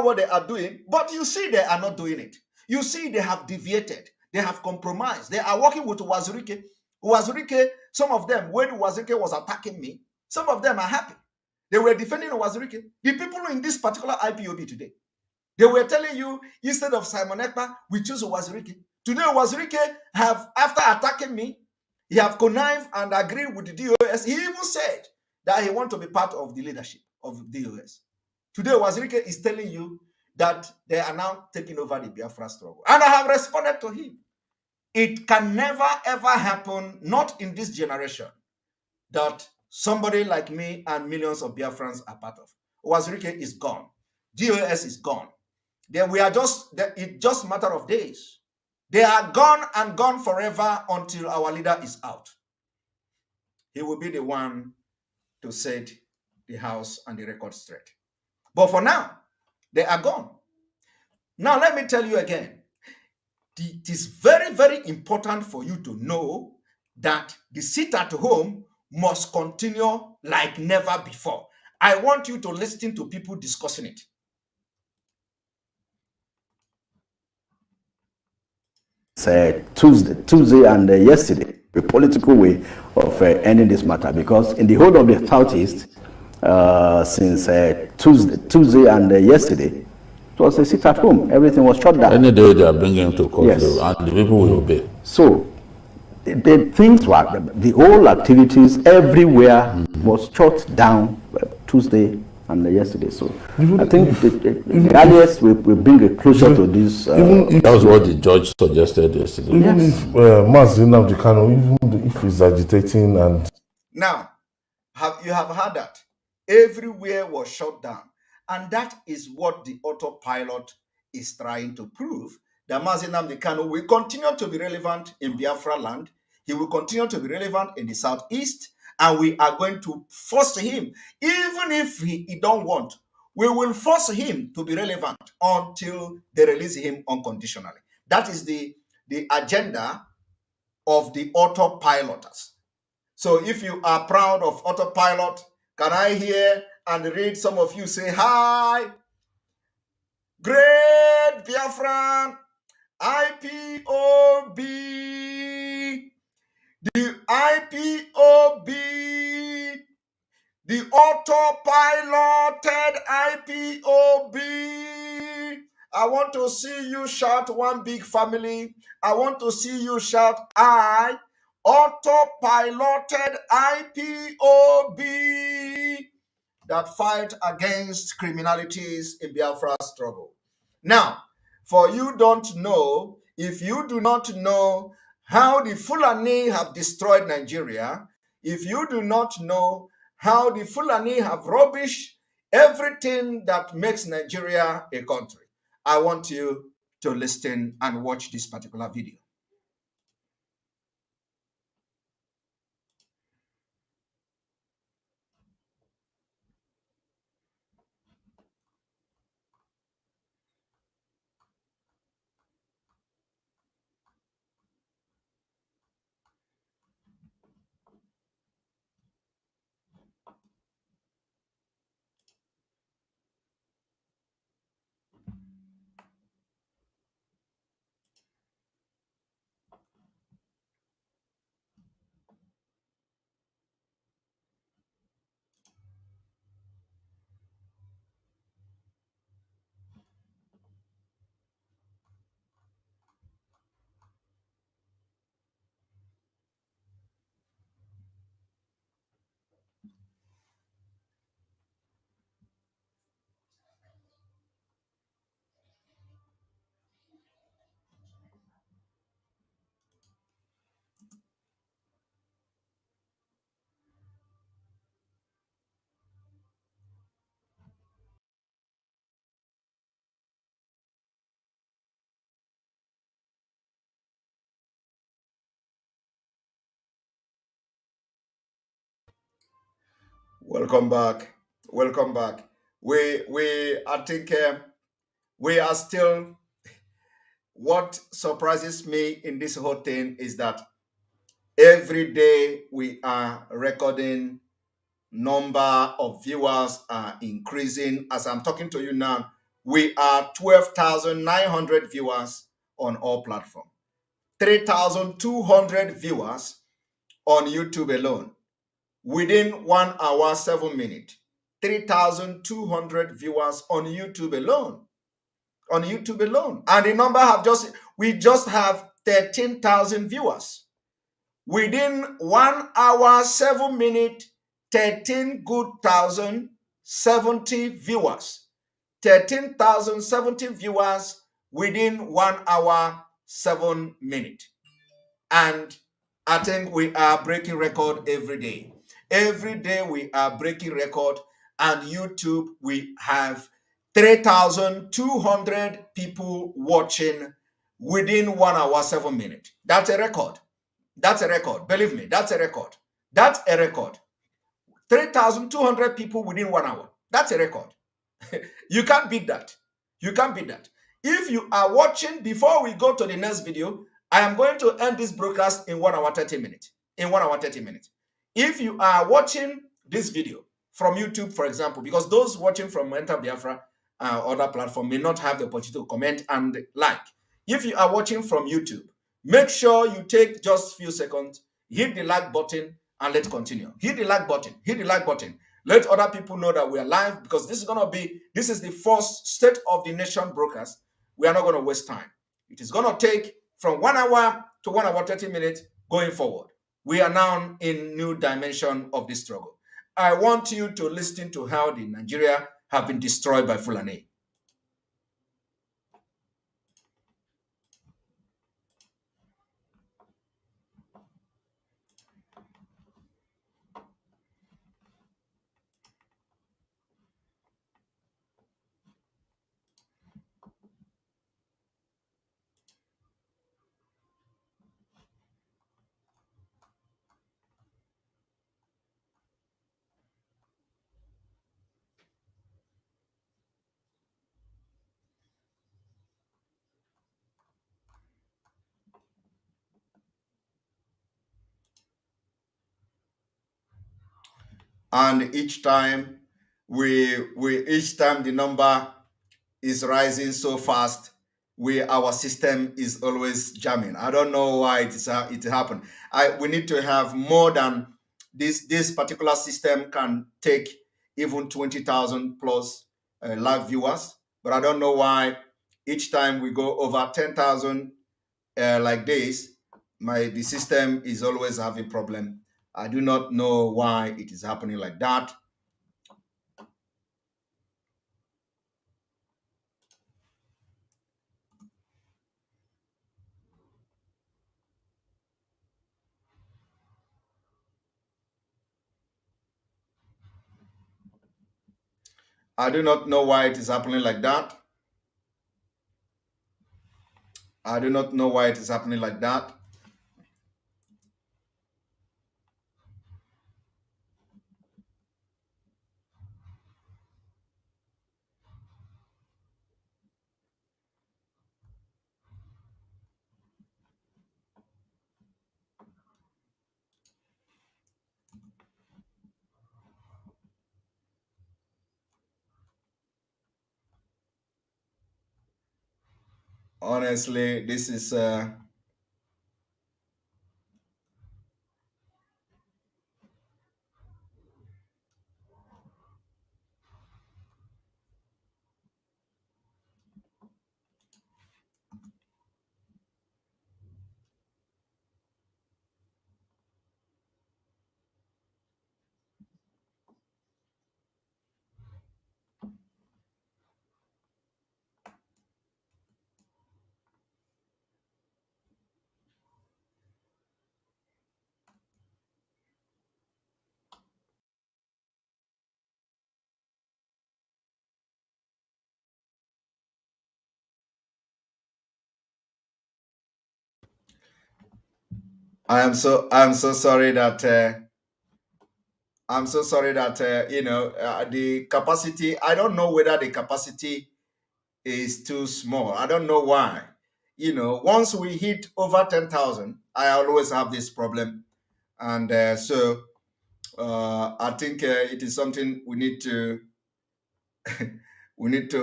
what they are doing, but you see they are not doing it. You see they have deviated. They have compromised. They are working with Wazirike. Some of them, when Wazirike was attacking me, some of them are happy. They were defending Owazirike. The people in this particular IPOB today, they were telling you, instead of Simon Ekpa, we choose Owazirike. Today, Owazirike have, after attacking me, he have connived and agreed with the DOS. He even said that he want to be part of the leadership of the DOS. Today, Owazirike is telling you that they are now taking over the Biafra struggle. And I have responded to him. It can never, ever happen, not in this generation, that somebody like me and millions of Biafrans are part of. Owazirike is gone. DOS is gone. Then we are it's just a matter of days. They are gone and gone forever until our leader is out. He will be the one to set the house and the record straight. But for now, they are gone. Now, let me tell you again. It is very, very important for you to know that the sit at home must continue like never before. I want you to listen to people discussing it. Tuesday and yesterday, a political way of ending this matter, because in the whole of the Southeast, since Tuesday and yesterday, it was a sit at home. Everything was shut down. Any day they are bringing him to court, Yes. and the people will obey. So the things were, the whole activities everywhere was shut down Tuesday and yesterday. So I think the earliest we bring it closer to this. That was what the judge suggested yesterday. Even if Mazi Nnamdi Kanu, even if he's agitating and... Now, you have heard that everywhere was shut down. And that is what the autopilot is trying to prove, that Mazi Nnamdi Kanu will continue to be relevant in Biafra land. He will continue to be relevant in the Southeast, and we are going to force him, even if he don't want, we will force him to be relevant until they release him unconditionally. That is the agenda of the autopiloters. So if you are proud of autopilot, can I hear and read some of you say, hi, great Biafran, IPOB, the IPOB, the autopiloted IPOB. I want to see you shout one big family. I want to see you shout, I, autopiloted IPOB, that fight against criminalities in Biafra struggle. Now, for you don't know, if you do not know how the Fulani have destroyed Nigeria, if you do not know how the Fulani have rubbished everything that makes Nigeria a country, I want you to listen and watch this particular video. Welcome back. Welcome back. I think we are still. What surprises me in this whole thing is that every day we are recording, number of viewers are increasing. As I'm talking to you now, we are 12,900 viewers on all platforms, 3,200 viewers on YouTube alone within 1 hour, 7 minutes. 3,200 viewers on YouTube alone. On YouTube alone. And the number we just have 13,000 viewers. Within 1 hour, 7 minutes, 13 good thousand 70 viewers. 13,070 viewers within 1 hour, 7 minutes. And I think we are breaking record every day. Every day we are breaking record. And YouTube, we have 3,200 people watching within 1 hour, 7 minutes. That's a record. That's a record. Believe me, that's a record. That's a record. 3,200 people within 1 hour. That's a record. You can't beat that. You can't beat that. If you are watching, before we go to the next video, I am going to end this broadcast in 1 hour 30 minutes. In 1 hour 30 minutes. If you are watching this video from YouTube, for example, because those watching from Enter Biafra other platform may not have the opportunity to comment and like. If you are watching from YouTube, make sure you take just a few seconds, hit the like button, and let's continue. Hit the like button. Hit the like button. Let other people know that we are live, because this is the first State of the Nation broadcast. We are not going to waste time. It is going to take from 1 hour to 1 hour 30 minutes going forward. We are now in new dimension of this struggle. I want you to listen to how the Nigeria have been destroyed by Fulani. And each time the number is rising so fast, our system is always jamming. I don't know why it happened. We need to have more than this particular system can take even 20,000 plus live viewers, but I don't know why each time we go over 10,000 like this, the system is always having problem. I do not know why it is happening like that. I do not know why it is happening like that. I do not know why it is happening like that. Honestly, this is I'm so sorry that the capacity, I don't know whether the capacity is too small. I don't know why. Once we hit over 10,000, I always have this problem. And so I think it is something we need to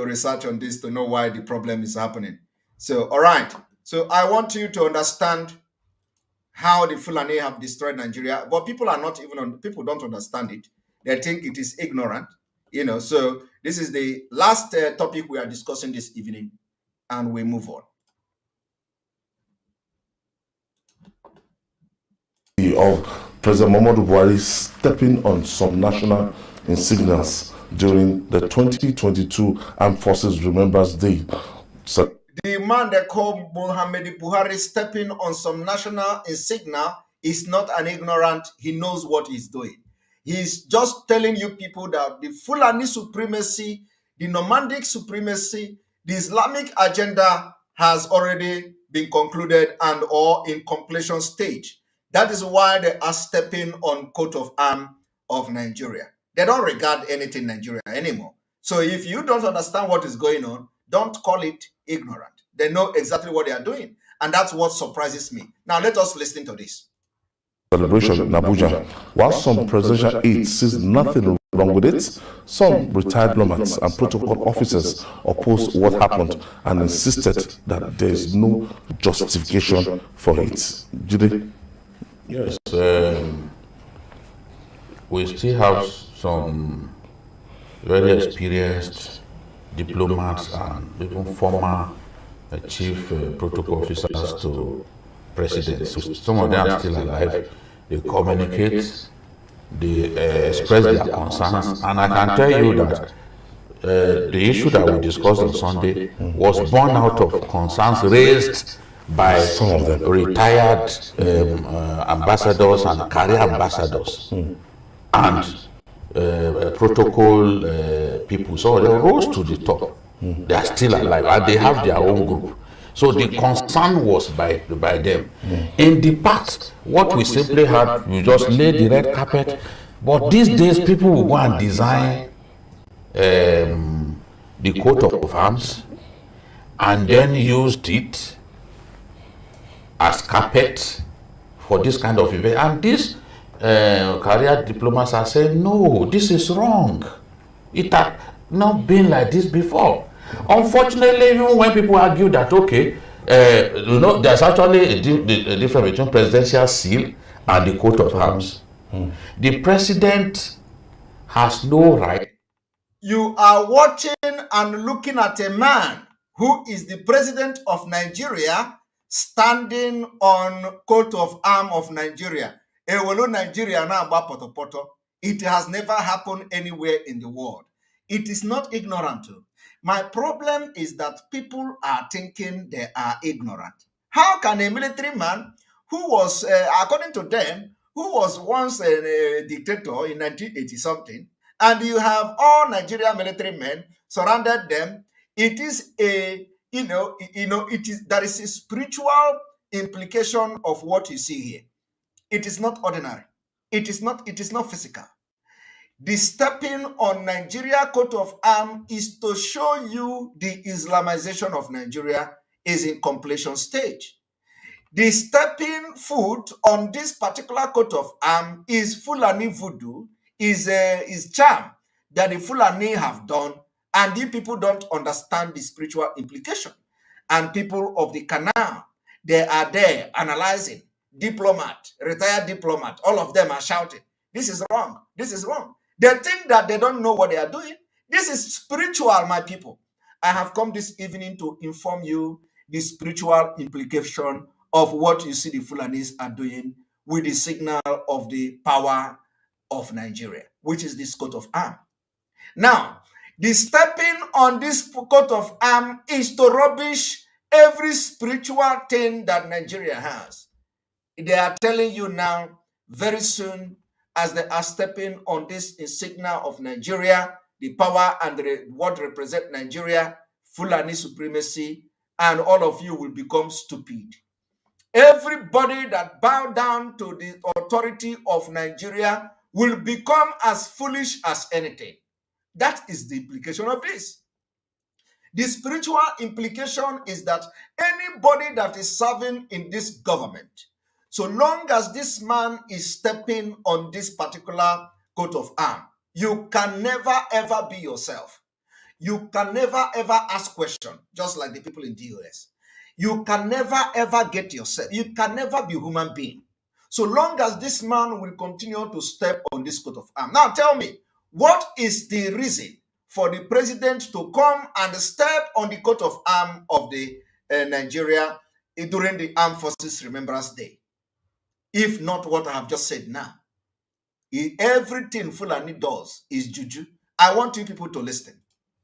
research on this to know why the problem is happening. So, all right. So I want you to understand how the Fulani have destroyed Nigeria, but people don't understand it. They think it is ignorant. So this is the last topic we are discussing this evening, and we move on. Of President Muhammadu Buhari stepping on some national insignias during the 2022 Armed Forces Remembrance Day. So, the man they call Muhammadu Buhari stepping on some national insignia is not an ignorant. He knows what he's doing. He's just telling you people that the Fulani supremacy, the nomadic supremacy, the Islamic agenda has already been concluded and or in completion stage. That is why they are stepping on coat of arms of Nigeria. They don't regard anything Nigeria anymore. So if you don't understand what is going on, don't call it ignorant. They know exactly what they are doing. And that's what surprises me. Now let us listen to this. Celebration in Abuja. While some presidential aides sees nothing wrong with it, some retired diplomats and protocol officers opposed what happened and insisted that there is no justification for it. Jide? Yes, we still have some very experienced diplomats and even former chief protocol officers to presidents. So some of them are still alive. They communicate, they express their concerns, and I can tell you that the issue that we discussed on Sunday was born out of concerns raised by some of them retired ambassadors and career ambassadors and protocol people. So they rose to the top. They are still alive and they have their own group. So the concern was by them. In the past, what we simply had, we just laid the red carpet. But these days, people will go and design the coat of arms and then used it as carpet for this kind of event. And these career diplomats are saying, no, this is wrong. It had not been like this before. Unfortunately, even when people argue that, okay, there's actually a difference between presidential seal and the coat of arms. The president has no right. You are watching and looking at a man who is the president of Nigeria standing on coat of arms of Nigeria. Nigeria now poto poto. It has never happened anywhere in the world. It is not ignorant. My problem is that people are thinking they are ignorant. How can a military man who was, according to them, who was once a dictator in 1980 something, and you have all Nigerian military men surrounded them, it is a, there is a spiritual implication of what you see here. It is not ordinary. It is not physical. The stepping on Nigeria coat of arms is to show you the Islamization of Nigeria is in completion stage. The stepping foot on this particular coat of arms is Fulani voodoo, is charm that the Fulani have done, and the people don't understand the spiritual implication. And people of the canal, they are there analyzing. Diplomat, retired diplomat, all of them are shouting, this is wrong, this is wrong. They think that they don't know what they are doing. This is spiritual, my people. I have come this evening to inform you the spiritual implication of what you see the Fulanis are doing with the signal of the power of Nigeria, which is this coat of arms. Now, the stepping on this coat of arms is to rubbish every spiritual thing that Nigeria has. They are telling you now, very soon, as they are stepping on this insignia of Nigeria, the power and what represent Nigeria, Fulani supremacy, and all of you will become stupid. Everybody that bow down to the authority of Nigeria will become as foolish as anything. That is the implication of this. The spiritual implication is that anybody that is serving in this government, so long as this man is stepping on this particular coat of arms, you can never ever be yourself. You can never ever ask questions, just like the people in the US. You can never ever get yourself. You can never be a human being. So long as this man will continue to step on this coat of arms. Now tell me, What is the reason for the president to come and step on the coat of arms of the Nigeria during the Armed Forces Remembrance Day? If not what I have just said now. Everything Fulani does is juju. I want you people to listen.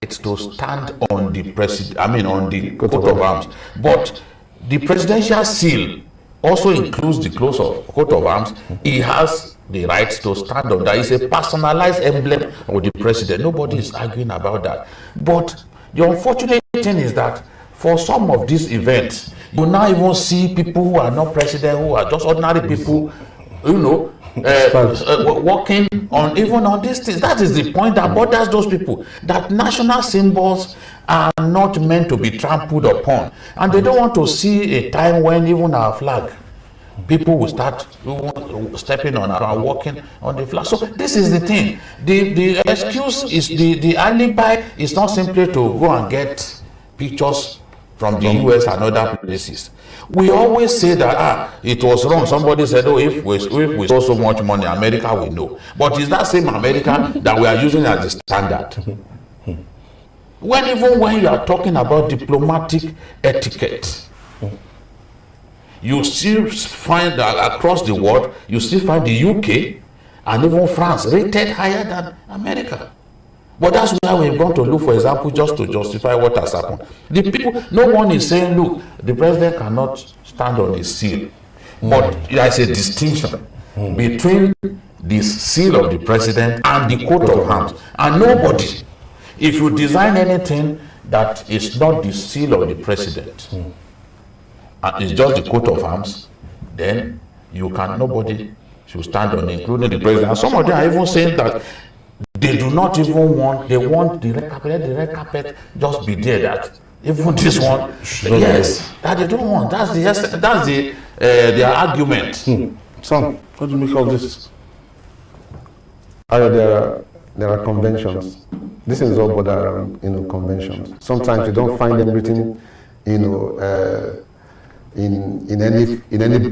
It's to stand on the on the coat of arms. But the presidential seal also includes the coat of arms. He has the right to stand on that. It's a personalized emblem of the president. Nobody is arguing about that. But the unfortunate thing is that for some of these events, you now even see people who are not president, who are just ordinary people, working on even on these things. That is the point that bothers those people, that national symbols are not meant to be trampled upon, and they don't want to see a time when even our flag, people will start stepping on and walking on the flag. So this is the thing. The excuse is the alibi is not simply to go and get pictures from the US and other places. We always say that it was wrong. Somebody said, oh, if we stole so much money, America will know. But it's that same America that we are using as the standard. Even when you are talking about diplomatic etiquette, you still find that across the world, you still find the UK and even France rated higher than America. But that's why we've gone to look, for example, just to justify what has happened. The people, no one is saying, look, the president cannot stand on his seal. But there is a distinction between the seal of the president and the coat of arms. And nobody, if you design anything that is not the seal of the president, and it's just the coat of arms, then nobody should stand on it, including the president. And some of them are even saying that they do not even want, they want the red carpet, let the red carpet just be there, that even this one, yes, that they don't want. That's their argument. Sam, what do you make of this? There are conventions. This is all but around, conventions. Sometimes you don't find them written, in any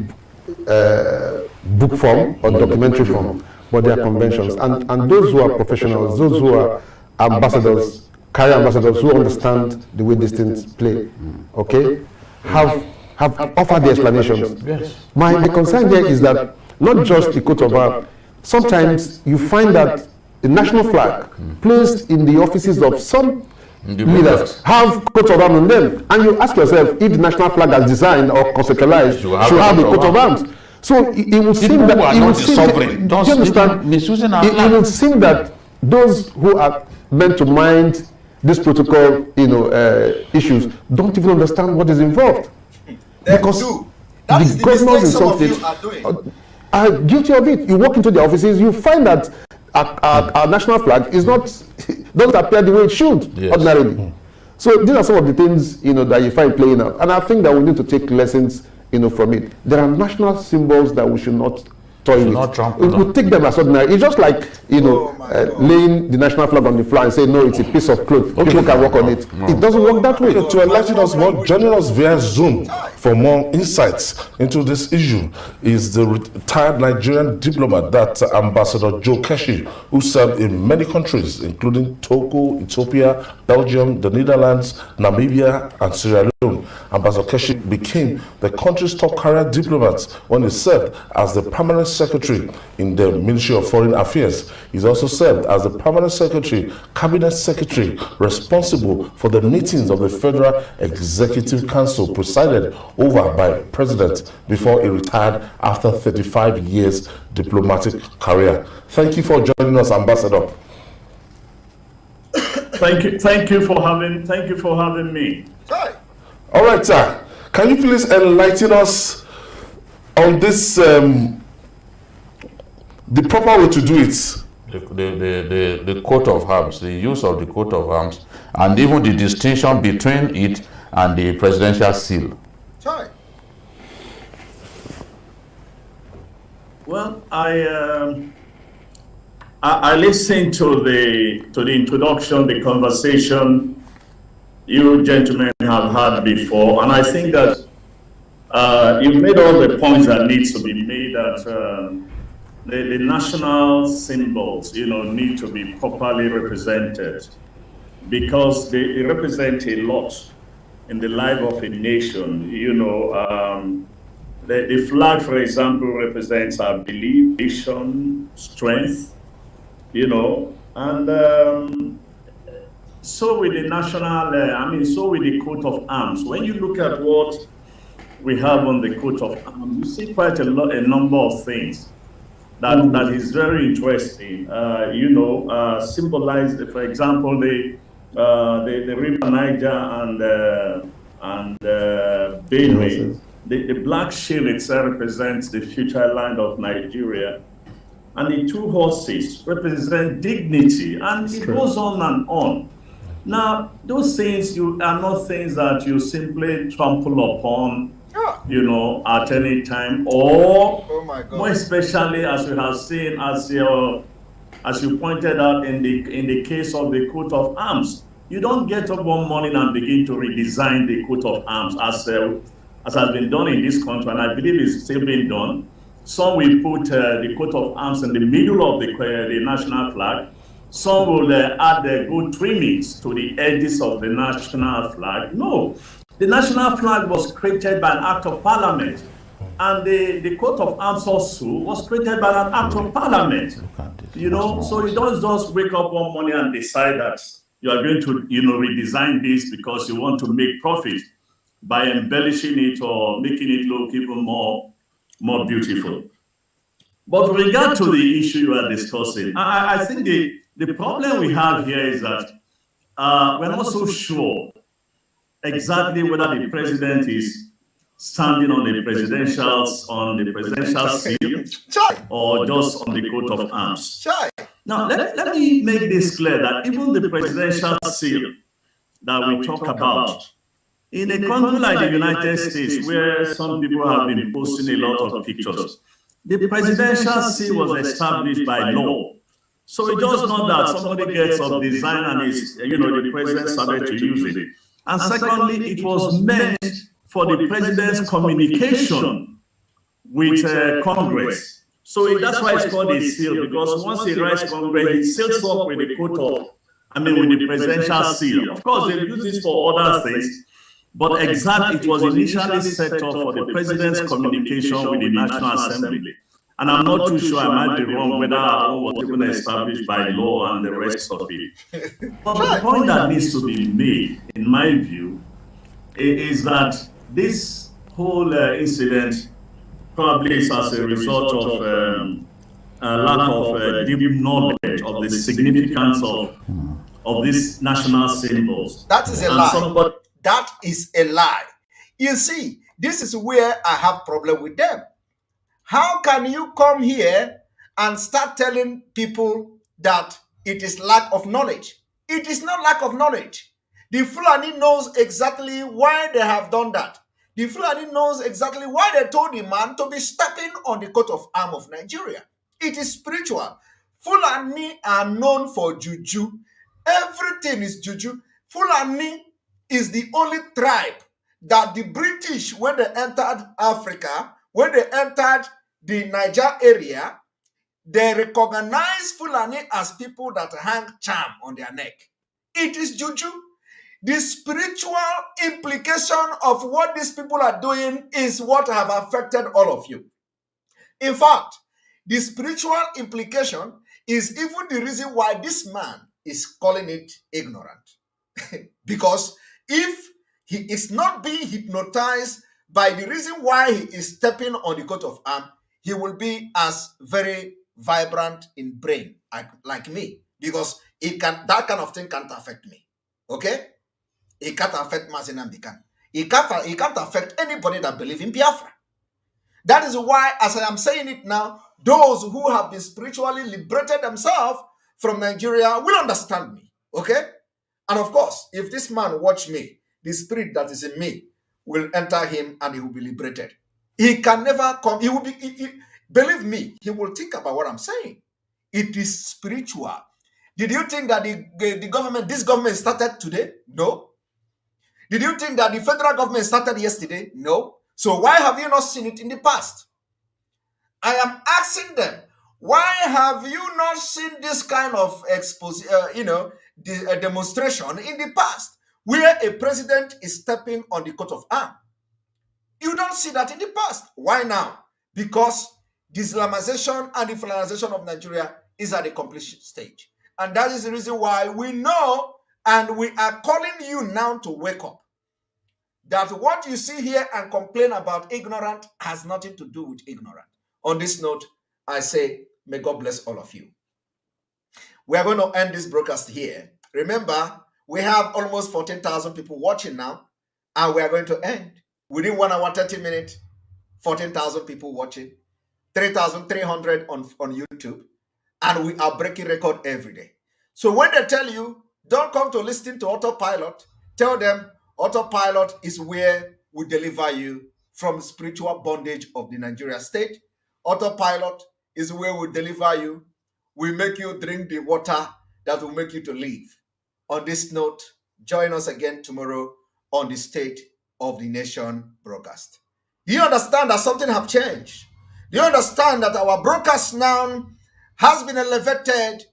book form or documentary form, but they are conventions. And those who are professionals, those who are ambassadors, career ambassadors who understand the way these things play, okay, have offered the explanations. Yes. My concern there is that not just the coat of arms. Sometimes you find that the national flag placed in the offices of some leaders have coat of arms on them, and you ask yourself if the national flag as designed or conceptualized should have the coat of arms. So it would seem that it would seem that those who are meant to mind this protocol, issues don't even understand what is involved. Because the governors in some states are guilty of it. You walk into the offices, you find that our national flag is doesn't appear the way it should ordinarily. So these are some of the things that you find playing out, and I think that we need to take lessons from it. There are national symbols that we should not toy with. We take them as ordinary. It's just like laying the national flag on the floor and say no, it's a piece of cloth. Okay. People can work on it. No. It doesn't work that way. To enlighten us more, joining us via Zoom for more insights into this issue is the retired Nigerian diplomat, that Ambassador Joe Keshi, who served in many countries, including Togo, Ethiopia, Belgium, the Netherlands, Namibia, and Sierra Leone. Ambassador Keshi became the country's top career diplomat when he served as the permanent secretary in the Ministry of Foreign Affairs. He's also served as the permanent secretary, cabinet secretary, responsible for the meetings of the Federal Executive Council presided over by President before he retired after 35 years diplomatic career. Thank you for joining us, Ambassador. Thank you for having me. All right, sir. Can you please enlighten us on this, the proper way to do it? The coat of arms, the use of the coat of arms, and even the distinction between it and the presidential seal. Sorry. Well, I listened to the introduction, the conversation you gentlemen have had before, and I think that you've made all the points that needs to be made. That the national symbols, need to be properly represented because they represent a lot in the life of a nation. The flag, for example, represents our belief, vision, strength, and so with the so with the coat of arms. When you look at what we have on the coat of arms, you see quite a number of things that is very interesting. Symbolize, for example, the river Niger and Benue. The black shield itself represents the future land of Nigeria, and the two horses represent dignity, and it goes on and on. Now, those things are not things that you simply trample upon, at any time, or more especially as we have seen, as you pointed out in the case of the coat of arms. You don't get up one morning and begin to redesign the coat of arms as has been done in this country, and I believe it's still being done. Some will put the coat of arms in the middle of the national flag. Some will add the good trimmings to the edges of the national flag. No, the national flag was created by an act of parliament, and the coat of arms also was created by an act of parliament. So you don't just wake up one morning and decide that you are going to, redesign this because you want to make profit by embellishing it or making it look even more beautiful. But with regard to the issue you are discussing, I think the problem we have here is that we're not so sure exactly whether the president is standing on the presidential seal or just on the coat of arms. Now, let me make this clear that even the presidential seal that we talk about, in a country like the United States, where some people have been posting a lot of pictures, the presidential seal was established by law. So it does not that somebody gets a design and the president started to use it. And secondly, it was meant for the president's communication with Congress. So that's why it's called a seal, because once he writes Congress, it seals up with the coat of, with the presidential seal. Of course, they use this for other things, but it was initially set up for the president's communication with the National Assembly. And I'm not too sure, I might be wrong, whether it was even established by law and the rest of it. But the point that needs to be made, in my view, is that this whole incident probably is as a result of a lack of deep knowledge of the significance of these national symbols. That is a lie. That is a lie. You see, this is where I have problem with them. How can you come here and start telling people that it is lack of knowledge? It is not lack of knowledge. The Fulani knows exactly why they have done that. The Fulani knows exactly why they told the man to be stepping on the coat of arms of Nigeria. It is spiritual. Fulani are known for juju. Everything is juju. Fulani is the only tribe that the British, when they entered Africa, when they entered the Niger area, they recognize Fulani as people that hang charm on their neck. It is juju. The spiritual implication of what these people are doing is what have affected all of you. In fact, the spiritual implication is even the reason why this man is calling it ignorant. Because if he is not being hypnotized by the reason why he is stepping on the coat of arms, he will be as very vibrant in brain like me, because that kind of thing can't affect me. Okay? It can't affect Mazi Nnamdi Kanu. It can't affect anybody that believes in Biafra. That is why, as I am saying it now, those who have been spiritually liberated themselves from Nigeria will understand me. Okay? And of course, if this man watch me, the spirit that is in me will enter him and he will be liberated. He can never come. He will be, believe me, he will think about what I'm saying. It is spiritual. Did you think that this government started today? No. Did you think that the federal government started yesterday? No. So why have you not seen it in the past? I am asking them, Why have you not seen this kind of demonstration in the past where a president is stepping on the coat of arms? You don't see that in the past. Why now? Because the Islamization and the Fulanization of Nigeria is at a completion stage. And that is the reason why we know and we are calling you now to wake up. That what you see here and complain about ignorant has nothing to do with ignorant. On this note, I say, may God bless all of you. We are going to end this broadcast here. Remember, we have almost 14,000 people watching now, and we are going to end within 1 hour, 30 minutes, 14,000 people watching, 3,300 on YouTube, and we are breaking record every day. So when they tell you, don't come to listen to Autopilot, tell them Autopilot is where we deliver you from spiritual bondage of the Nigeria state. Autopilot is where we deliver you. We make you drink the water that will make you to live. On this note, join us again tomorrow on the State of the Nation broadcast. Do you understand that something have changed? Do you understand that our broadcast now has been elevated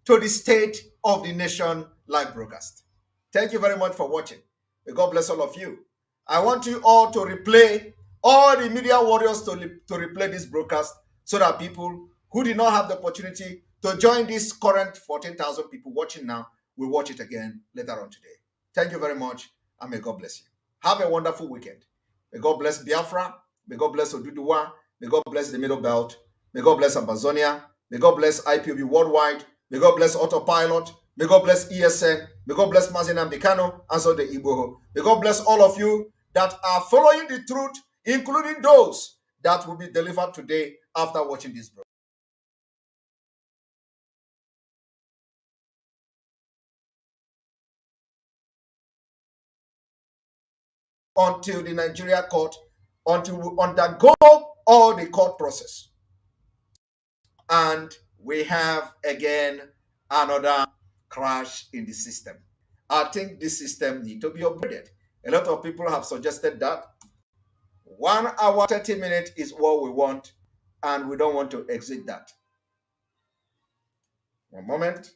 to the State of the Nation live broadcast? Thank you very much for watching. May God bless all of you. I want you all to replay, all the media warriors to replay this broadcast so that people who did not have the opportunity to join this current 14,000 people watching now will watch it again later on today. Thank you very much, and may God bless you. Have a wonderful weekend. May God bless Biafra. May God bless Oduduwa. May God bless the Middle Belt. May God bless Amazonia. May God bless IPOB worldwide. May God bless Autopilot. May God bless ESN. May God bless Mazina Mbikano and so the Igboho. May God bless all of you that are following the truth, including those that will be delivered today after watching this program. Until the Nigeria court, until we undergo all the court process. And we have again another crash in the system. I think this system needs to be upgraded. A lot of people have suggested that 1 hour, 30 minutes is what we want, and we don't want to exit that. One moment.